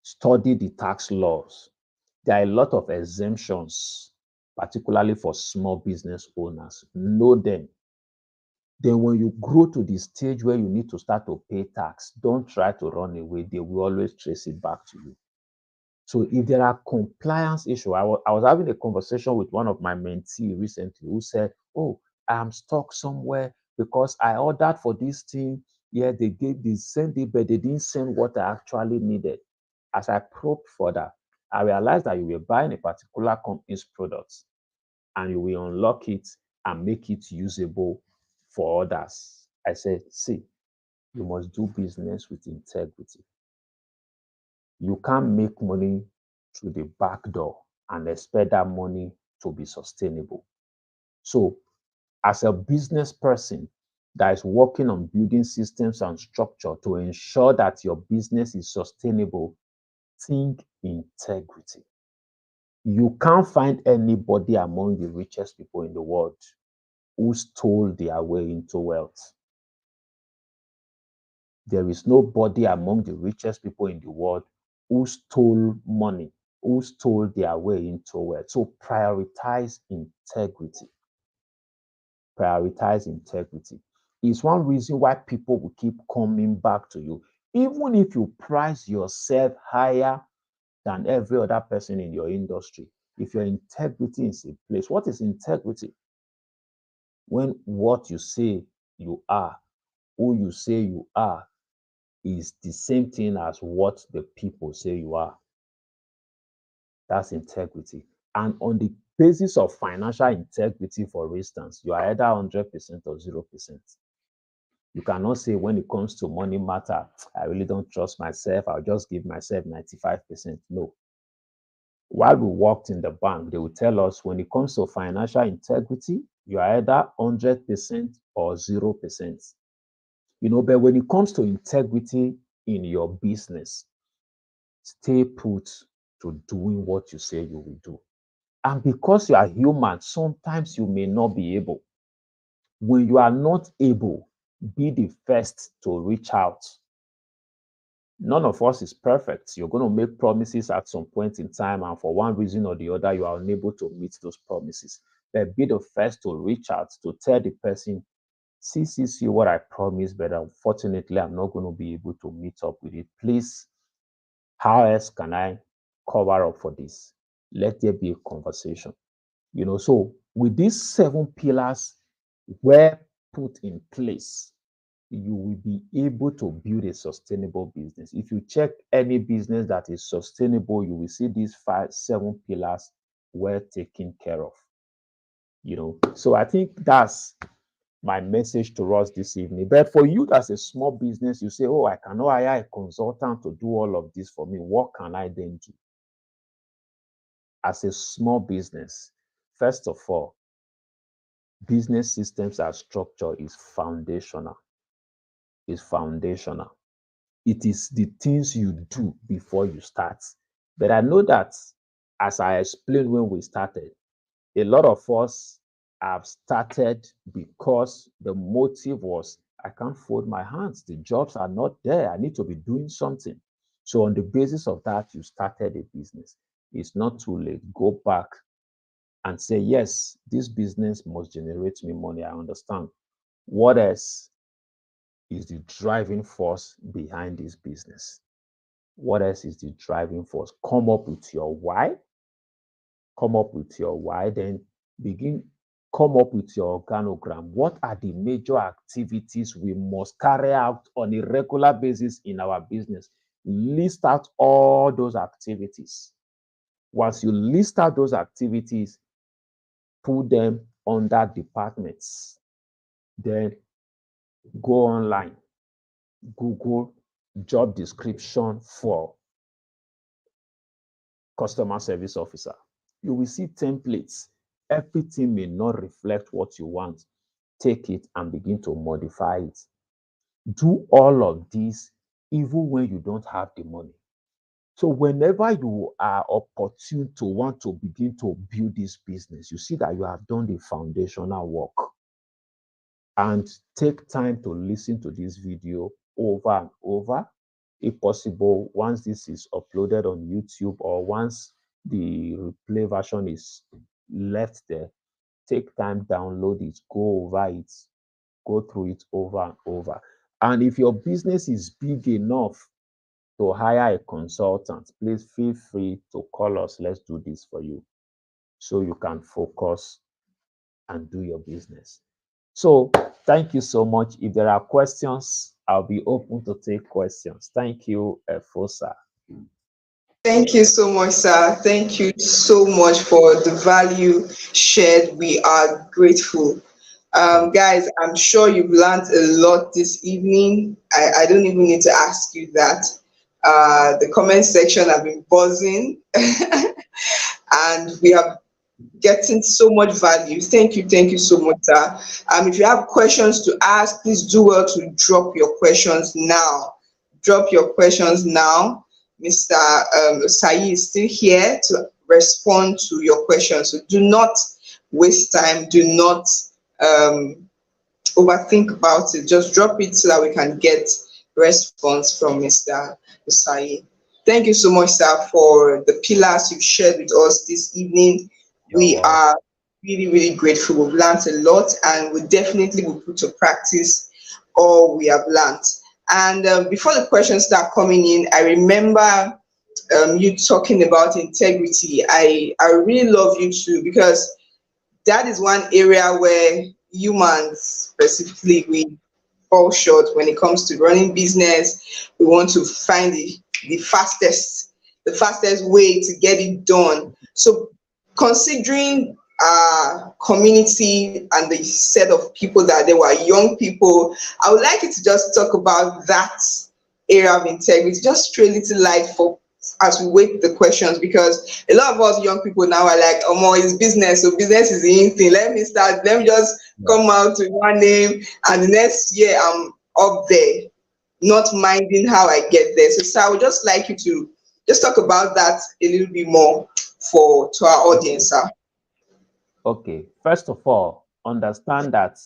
Study the tax laws. There are a lot of exemptions, particularly for small business owners. Know them. Then, when you grow to the stage where you need to start to pay tax, don't try to run away. They will always trace it back to you. So, if there are compliance issues, I was having a conversation with one of my mentees recently who said, "Oh, I'm stuck somewhere because I ordered for this thing. Yeah, they sent it, but they didn't send what I actually needed." As I probed further, I realized that you were buying a particular company's products and you will unlock it and make it usable for others. I said, see, you must do business with integrity. You can't make money through the back door and expect that money to be sustainable. So, as a business person that is working on building systems and structure to ensure that your business is sustainable, think integrity. You can't find anybody among the richest people in the world who stole their way into wealth. There is nobody among the richest people in the world who stole money, who stole their way into wealth. So prioritize integrity. Prioritize integrity. It's one reason why people will keep coming back to you. Even if you price yourself higher than every other person in your industry, if your integrity is in place. What is integrity? When what you say you are, who you say you are, is the same thing as what the people say you are. That's integrity. And on the basis of financial integrity, for instance, you are either 100% or 0%. You cannot say when it comes to money matter, I really don't trust myself. I'll just give myself 95%. No. While we worked in the bank, they will tell us when it comes to financial integrity, you are either 100% or 0%. But when it comes to integrity in your business, stay put to doing what you say you will do. And because you are human, sometimes you may not be able. When you are not able, be the first to reach out. None of us is perfect. You're going to make promises at some point in time, and for one reason or the other, you are unable to meet those promises. But be the first to reach out to tell the person, see what I promised, but unfortunately, I'm not going to be able to meet up with it. Please, how else can I cover up for this? Let there be a conversation. So with these 7 pillars were put in place, you will be able to build a sustainable business. If you check any business that is sustainable, you will see these 7 pillars were taken care of. So I think that's my message to us this evening. But for you, that's a small business, you say, oh, I cannot hire a consultant to do all of this for me. What can I then do? As a small business, first of all, business systems and structure is foundational. It's foundational. It is the things you do before you start. But I know that, as I explained when we started, a lot of us have started because the motive was, I can't fold my hands. The jobs are not there. I need to be doing something. So on the basis of that, you started a business. It's not too late. Go back and say, yes, this business must generate me money. I understand. What else is the driving force behind this business? What else is the driving force? Come up with your why. Come up with your why, then come up with your organogram. What are the major activities we must carry out on a regular basis in our business? List out all those activities. Once you list out those activities, put them under departments. Then go online, Google job description for customer service officer. You will see templates. Everything may not reflect what you want. Take it and begin to modify it. Do all of this even when you don't have the money. So whenever you are opportune to want to begin to build this business, you see that you have done the foundational work. And take time to listen to this video over and over. If possible, once this is uploaded on YouTube or once the replay version is left there, take time, download it, go over it, go through it over and over. And if your business is big enough to hire a consultant, please feel free to call us. Let's do this for you so you can focus and do your business. So thank you so much. If there are questions, I'll be open to take questions. Thank you, Efosa. Thank you so much, sir. Thank you so much for the value shared. We are grateful. Guys, I'm sure you've learned a lot this evening. I don't even need to ask you that. The comment section have been buzzing and we have getting so much value. Thank you so much, sir. If you have questions to ask, please do well to drop your questions now. Drop your questions now. Mr. Sayi is still here to respond to your questions. So do not waste time. Do not overthink about it. Just drop it so that we can get response from Mr. Sayi. Thank you so much, sir, for the pillars you've shared with us this evening. We are really, really grateful. We've learned a lot and we definitely will put to practice all we have learned. And before the questions start coming in, I remember you talking about integrity. I really love you too, because that is one area where humans specifically, we fall short when it comes to running business. We want to find the fastest the fastest way to get it done. So considering our community and the set of people that there were young people, I would like you to just talk about that area of integrity, just throw a little light for as we wait the questions, because a lot of us young people now are like, oh more, it's business, so business is the in thing. Let me just come out with one name, and the next year I'm up there, not minding how I get there. So I would just like you to just talk about that a little bit more for to our audience, sir. Okay, first of all, understand that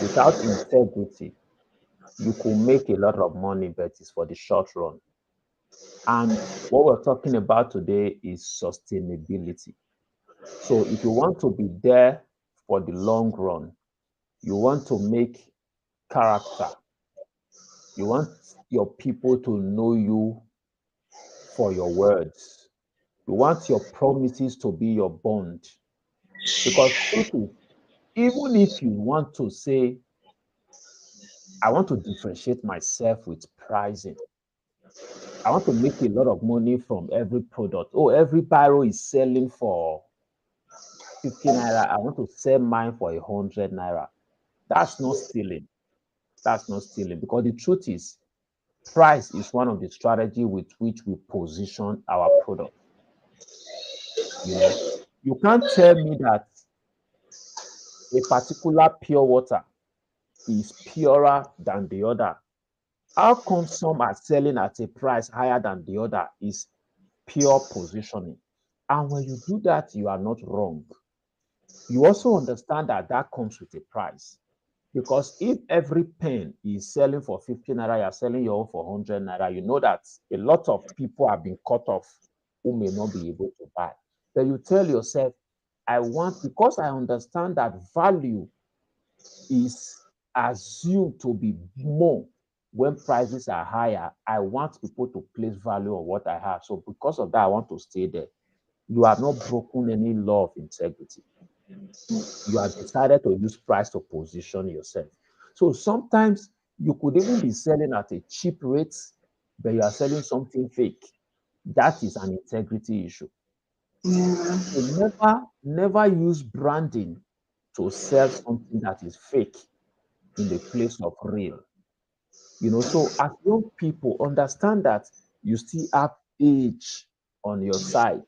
without integrity, you could make a lot of money, but it's for the short run. And what we're talking about today is sustainability. So if you want to be there for the long run, you want to make character, you want your people to know you for your words, you want your promises to be your bond. Because truth is, even if you want to say, I want to differentiate myself with pricing, I want to make a lot of money from every product. Oh, every barrel is selling for 50 naira. I want to sell mine for 100 naira. That's not stealing. That's not stealing, because the truth is, price is one of the strategy with which we position our product. You know, you can't tell me that a particular pure water is purer than the other. How come some are selling at a price higher than the other? Is pure positioning. And when you do that, you are not wrong. You also understand that that comes with a price. Because if every pen is selling for 50 naira, you're selling your own for 100 naira, you know that a lot of people have been cut off who may not be able to buy. Then you tell yourself, I want, because I understand that value is assumed to be more when prices are higher, I want people to place value on what I have. So because of that, I want to stay there. You have not broken any law of integrity. You have decided to use price to position yourself. So sometimes you could even be selling at a cheap rate, but you are selling something fake. That is an integrity issue. Yeah. So never use branding to sell something that is fake in the place of real. So as young people, understand that you still have age on your side.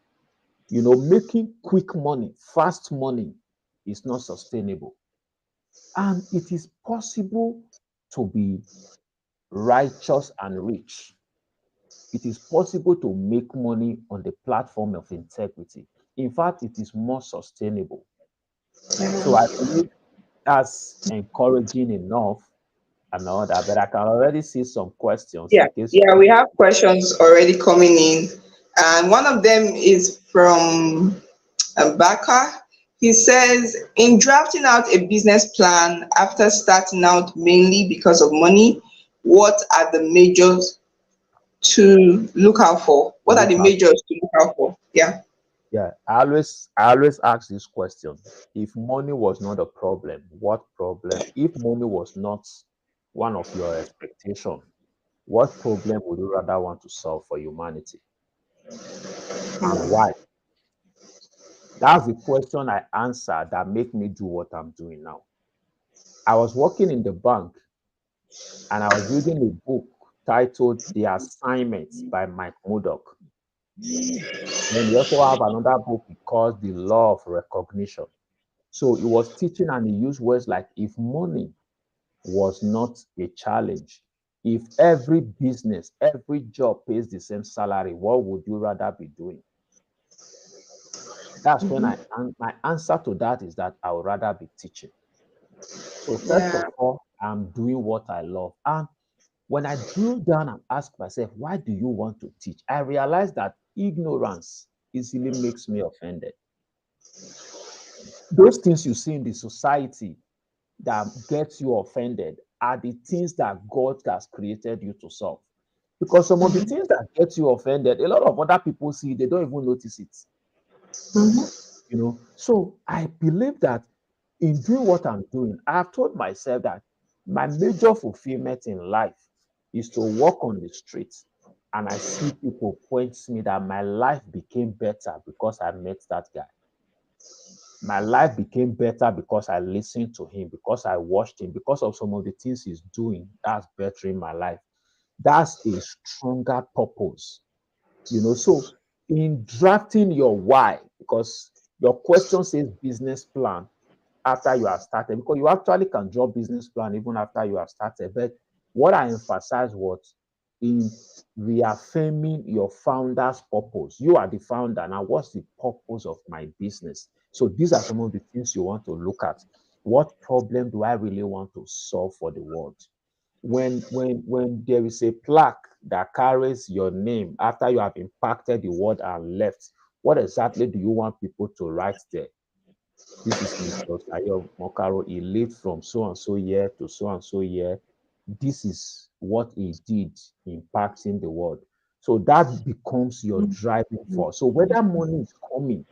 Making quick money, fast money is not sustainable. And it is possible to be righteous and rich. It is possible to make money on the platform of integrity. In fact, it is more sustainable. So I believe that's encouraging enough and all that, but I can already see some questions Yeah, in case yeah, you. we have questions already coming in, and one of them is from Baka. He says, in drafting out a business plan after starting out mainly because of money, what are the majors to look out for? What are Look the at. majors to look out for? Yeah. Yeah, I always ask this question. If money was not a problem, what problem? If money was not one of your expectation, what problem would you rather want to solve for humanity, and why? That's the question I answer that make me do what I'm doing now. I was working in the bank and I was reading a book titled The Assignments by Mike Murdoch. Then we also have another book called The Law of Recognition. So he was teaching and he used words like, if money was not a challenge, if every business, every job pays the same salary, what would you rather be doing? That's when my answer to that is that I would rather be teaching. So first Yeah. of all, I'm doing what I love. And when I drill down and ask myself, why do you want to teach? I realize that ignorance easily makes me offended. Those things you see in the society that gets you offended are the things that God has created you to solve. Because some of the things that get you offended, a lot of other people see, they don't even notice it. So I believe that in doing what I'm doing, I have told myself that my major fulfillment in life is to walk on the streets and I see people point to me that my life became better because I met that guy. My life became better because I listened to him, because I watched him, because of some of the things he's doing that's bettering my life. That's a stronger purpose, So in drafting your why, because your question says business plan after you have started, because you actually can draw business plan even after you have started. But what I emphasize was in reaffirming your founder's purpose. You are the founder. Now, what's the purpose of my business? So these are some of the things you want to look at. What problem do I really want to solve for the world? When there is a plaque that carries your name after you have impacted the world and left, what exactly do you want people to write there? This is Mr. Sayo Mokaro. He lived from so and so year to so and so year. This is what he did impacting the world. So that becomes your driving force. So whether money is coming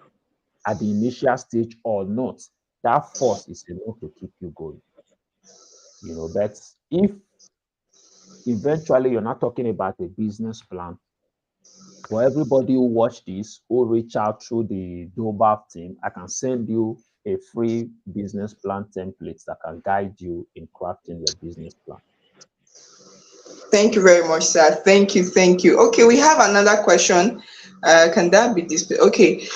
at the initial stage or not, that force is enough to keep you going. But if eventually you're not talking about a business plan, for everybody who watch this, who reach out through the Dobaf team, I can send you a free business plan template that can guide you in crafting your business plan. Thank you very much, sir. Thank you, thank you. Okay, we have another question. Can that be displayed? Okay.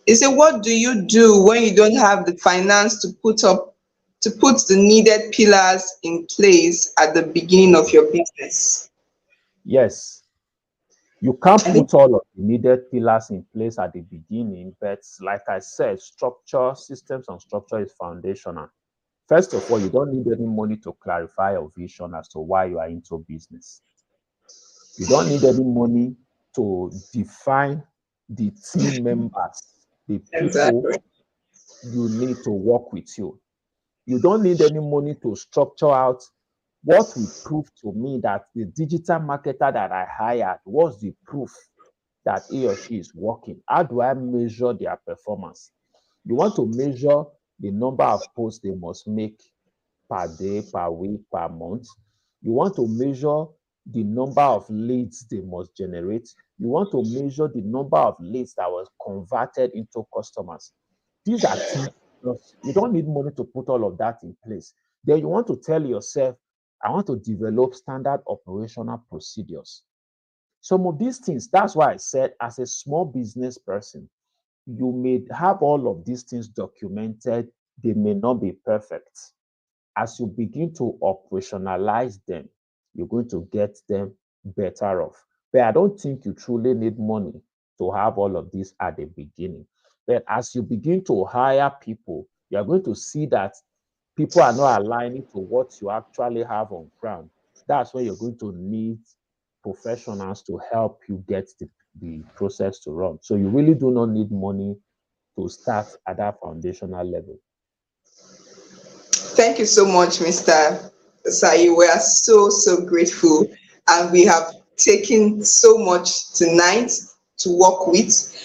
Is it what do you do when you don't have the finance to put the needed pillars in place at the beginning of your business? Yes, you can't I think put all of the needed pillars in place at the beginning, but like I said, structure, systems and structure is foundational. First of all, you don't need any money to clarify your vision as to why you are into business. You don't need any money to define the team members, the people exactly. you need to work with you. You don't need any money to structure out what will prove to me that the digital marketer that I hired was the proof that he or she is working. How do I measure their performance? You want to measure the number of posts they must make per day, per week, per month. You want to measure the number of leads they must generate. You want to measure the number of leads that was converted into customers. These are things you don't need money to put all of that in place. Then you want to tell yourself, I want to develop standard operational procedures. Some of these things, that's why I said, as a small business person, you may have all of these things documented, they may not be perfect. As you begin to operationalize them, you're going to get them better off. But I don't think you truly need money to have all of this at the beginning. But as you begin to hire people, you're going to see that people are not aligning to what you actually have on ground. That's where you're going to need professionals to help you get the process to run. So you really do not need money to start at that foundational level. Thank you so much, Mr. Sai. We are so, so grateful. And we have taken so much tonight to work with.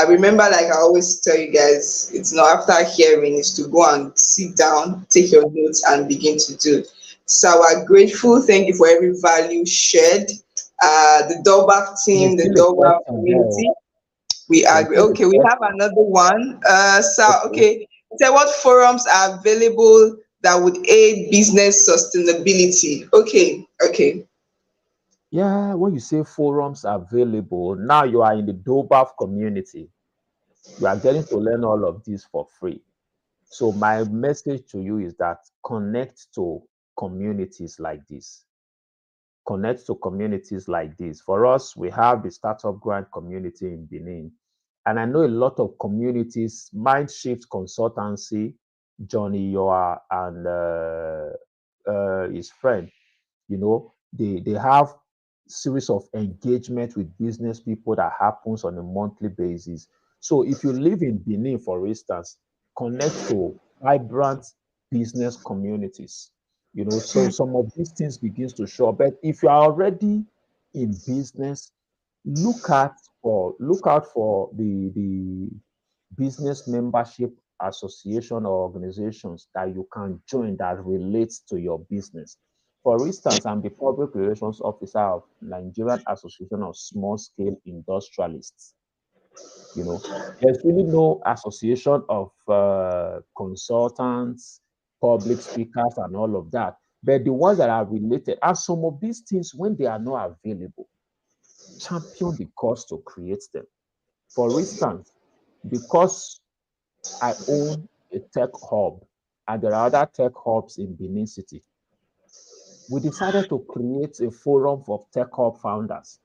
Remember, like I always tell you guys, it's not after hearing, it's to go and sit down, take your notes, and begin to do. So we're grateful. Thank you for every value shared. The Dolbach There's team, the still a Dolbach question there. community, we There's agree. still a Okay, we have question. another one. So, Okay. okay. So what forums are available that would aid business sustainability? Okay, okay. Yeah, when you say forums available, now you are in the Dobaf community. You are getting to learn all of this for free. So my message to you is that connect to communities like this. Connect to communities like this. For us, we have the Startup Grant community in Benin. And I know a lot of communities, Mindshift Consultancy, Johnny Yoa and his friend, they have series of engagement with business people that happens on a monthly basis. So if you live in Benin, for instance, connect to vibrant business communities. So some of these things begins to show up. But if you are already in business, look out for the business membership association or organizations that you can join that relates to your business. For instance, I'm the public relations officer of Nigerian Association of Small Scale Industrialists. There's really no association of consultants, public speakers, and all of that. But the ones that are related, and some of these things, when they are not available, champion the cause to create them. For instance, because I own a tech hub, and there are other tech hubs in Benin City, we decided to create a forum for tech hub founders.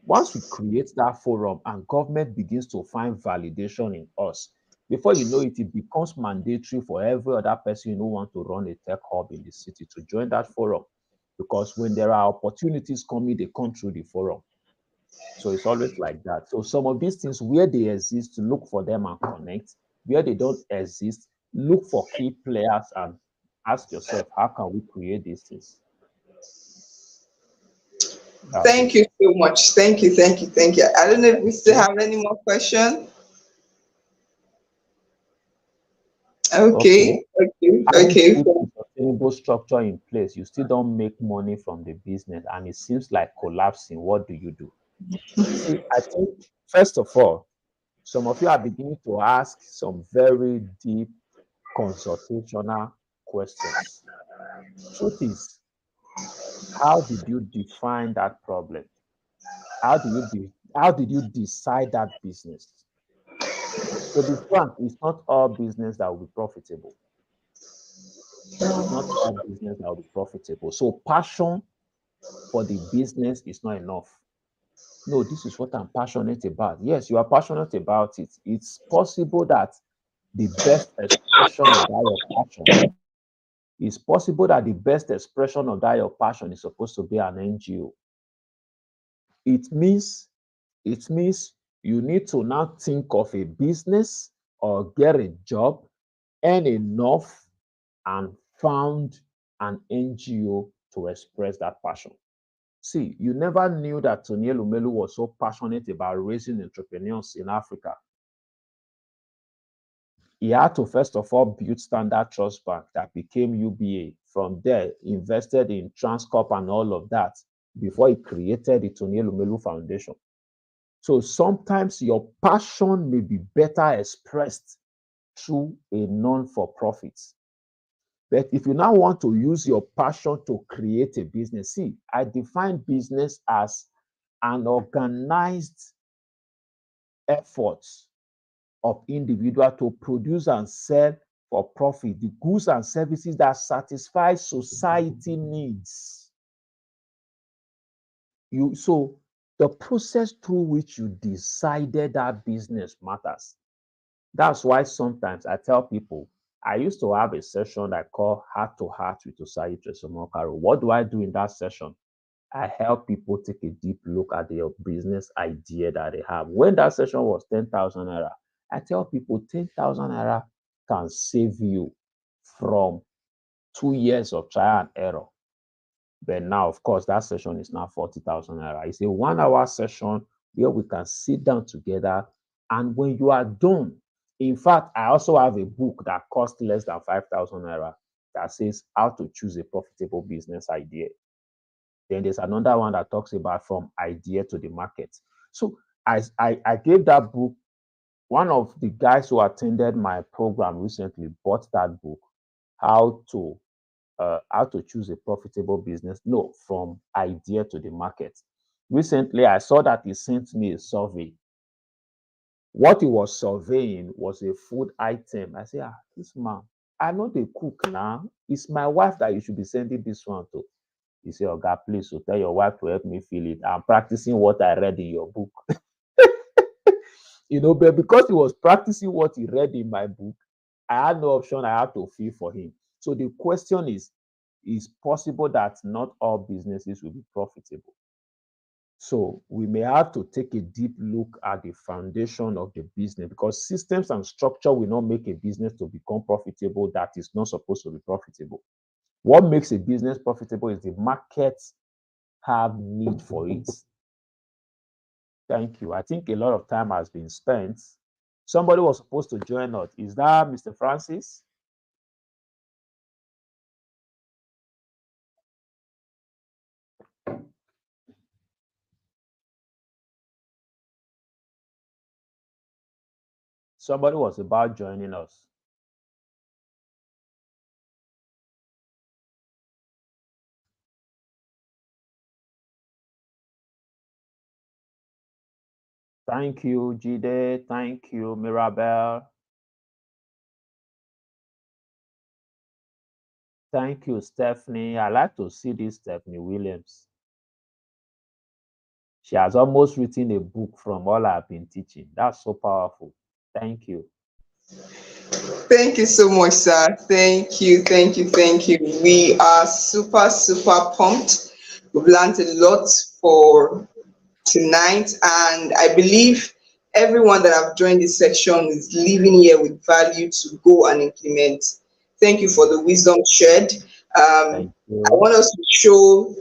Once we create that forum and government begins to find validation in us, before you know it, it becomes mandatory for every other person who wants to run a tech hub in the city to join that forum. Because when there are opportunities coming, they come through the forum. So it's always like that. So some of these things, where they exist, look for them and connect. Where they don't exist, look for key players and ask yourself, how can we create these things? That's Thank it. you so much. Thank you, thank you, thank you. I don't know if we still have any more questions. Okay. Okay, okay, Having okay. put a sustainable structure in place, you still don't make money from the business and it seems like collapsing. What do you do? See, I think, first of all, some of you are beginning to ask some very deep consultational questions. Truth is, how did you define that problem? How did you decide that business? To be frank, it's not all business that will be profitable. It's not all business that will be profitable. So passion for the business is not enough. No, this is what I'm passionate about. Yes, you are passionate about it. It's possible that the best expression of that your passion it's possible that the best expression of that your passion is supposed to be an NGO. It means it means you need to now think of a business or get a job, earn enough, and found an NGO to express that passion. See, you never knew that Tony Elumelu was so passionate about raising entrepreneurs in Africa. He had to first of all build Standard Trust Bank that became UBA. From there, invested in Transcorp and all of that before he created the Tony Elumelu Foundation. So sometimes your passion may be better expressed through a non-for-profit. But if you now want to use your passion to create a business, see, I define business as an organized effort of individual to produce and sell for profit the goods and services that satisfy society needs. So the process through which you decided that business matters. That's why sometimes I tell people, I used to have a session I call Heart to Heart with Osayi Tresomokaro. What do I do in that session? I help people take a deep look at their business idea that they have. When that session was 10,000 naira, I tell people 10,000 naira can save you from 2 years of trial and error. But now, of course, that session is now 40,000 naira. It's a 1 hour session where we can sit down together. And when you are done, in fact, I also have a book that costs less than 5,000 naira that says how to choose a profitable business idea. Then there's another one that talks about from idea to the market. So I gave that book. One of the guys who attended my program recently bought that book, how to choose a profitable business. No, from idea to the market. Recently, I saw that he sent me a survey. What he was surveying was a food item. I said, this man, I know they cook now. It's my wife that you should be sending this one to. He said, oh God, please, so tell your wife to help me fill it. I'm practicing what I read in your book. But because he was practicing what he read in my book, I had no option. I had to fill for him. So the question is possible that not all businesses will be profitable. So we may have to take a deep look at the foundation of the business because systems and structure will not make a business to become profitable that is not supposed to be profitable. What makes a business profitable is the market have need for it. Thank you. I think a lot of time has been spent. Somebody was supposed to join us. Is that Mr. Francis? Somebody was about joining us. Thank you, Jide. Thank you, Mirabel. Thank you, Stephanie. I like to see this Stephanie Williams. She has almost written a book from all I've been teaching. That's so powerful. Thank you. Thank you so much, sir. Thank you, thank you, thank you. We are super, super pumped. We've learned a lot for tonight, and I believe everyone that have joined this section is leaving here with value to go and implement. Thank you for the wisdom shared. Thank you. I want us to show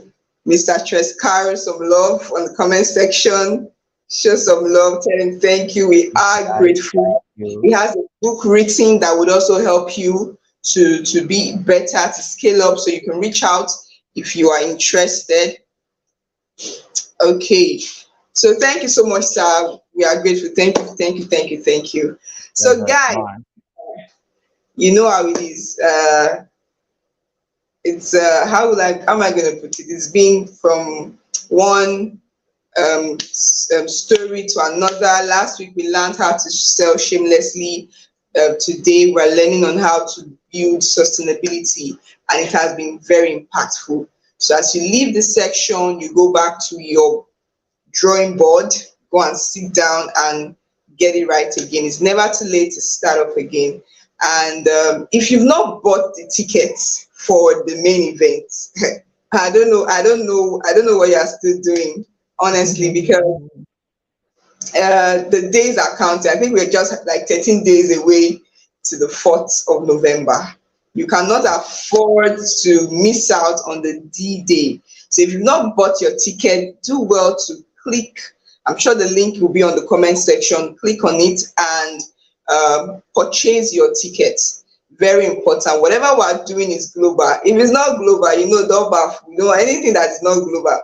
Mr. Treskar some love on the comment section. Show some love, tell him thank you. We are grateful. He has a book written that would also help you to be better, to scale up, so you can reach out if you are interested. Okay, so thank you so much, sir. We are grateful. Thank you, thank you, thank you, thank you. So, guys, you know how it is. It's how am I going to put it? It's been from one story to another. Last week we learned how to sell shamelessly. Today we're learning on how to build sustainability, and it has been very impactful. So as you leave this section, you go back to your drawing board, go and sit down and get it right again. It's never too late to start up again. And if you've not bought the tickets for the main event, I don't know what you're still doing, honestly, because the days are counting. I think we're just like 13 days away to the 4th of November. You cannot afford to miss out on the D-Day. So if you've not bought your ticket, do well to click. I'm sure the link will be on the comment section. Click on it and purchase your tickets. Very important. Whatever we're doing is global. If it's not global, anything that is not global,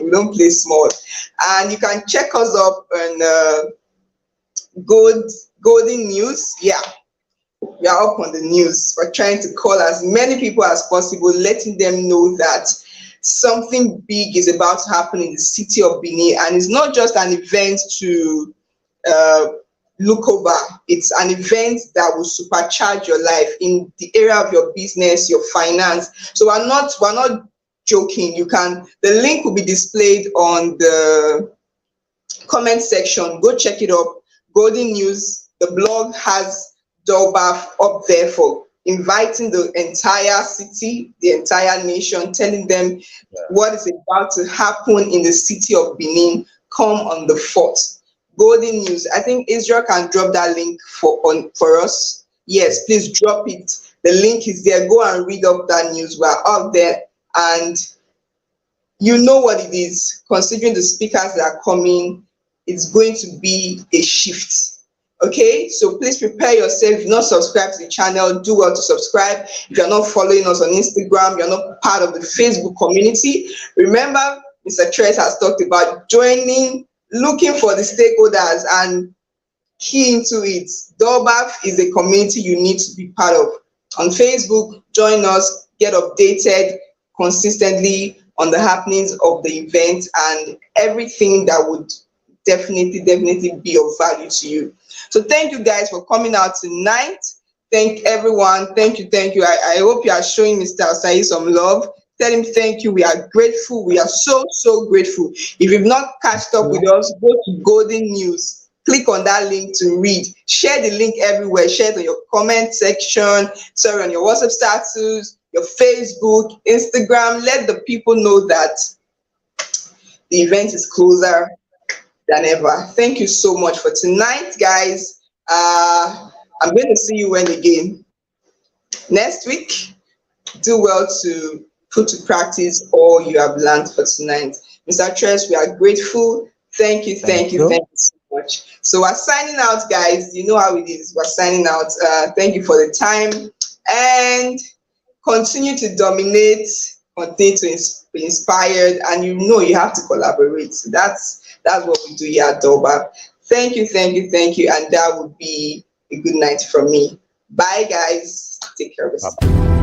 we don't play small. And you can check us up on Golden News. Yeah, we are up on the news. We're trying to call as many people as possible, letting them know that something big is about to happen in the city of Benin. And it's not just an event to look over. It's an event that will supercharge your life in the area of your business, your finance. So we're not joking. The link will be displayed on the comment section. Go check it up. Golden News, the blog has Dolbaf up there for inviting the entire city, the entire nation, telling them what is about to happen in the city of Benin. Come on the 4th. Golden News. I think Israel can drop that link for us. Yes, please drop it. The link is there. Go and read up that news. We're out there, and you know what it is. Considering the speakers that are coming, it's going to be a shift. Okay, so please prepare yourself. If you're not subscribed to the channel, do well to subscribe. If you're not following us on Instagram, you're not part of the Facebook community, remember, Mr. Tres has talked about joining, looking for the stakeholders and key into it. Dolbaf is a community you need to be part of. On Facebook, join us, get updated consistently on the happenings of the event and everything that would definitely be of value to you. So thank you guys for coming out tonight. Thank everyone. Thank you. I hope you are showing Mr. Osai some love. Tell him thank you. We are grateful. We are so grateful. If you've not catched up with us, go to Golden News. Click on that link to read. Share the link everywhere. Share it on your comment section, on your WhatsApp status, your Facebook, Instagram. Let the people know that the event is closer than ever. Thank you so much for tonight, guys. I'm going to see you again next week. Do well to put to practice all you have learned for tonight. Mr. Tres, we are grateful. Thank you so much. So we're signing out, guys. You know how it is. We're signing out. Thank you for the time, and continue to dominate, continue to be inspired, and you have to collaborate. So that's what we do here at Dolbaf. Thank you, and that would be a good night from me. Bye, guys. Take care of yourself. Bye-bye.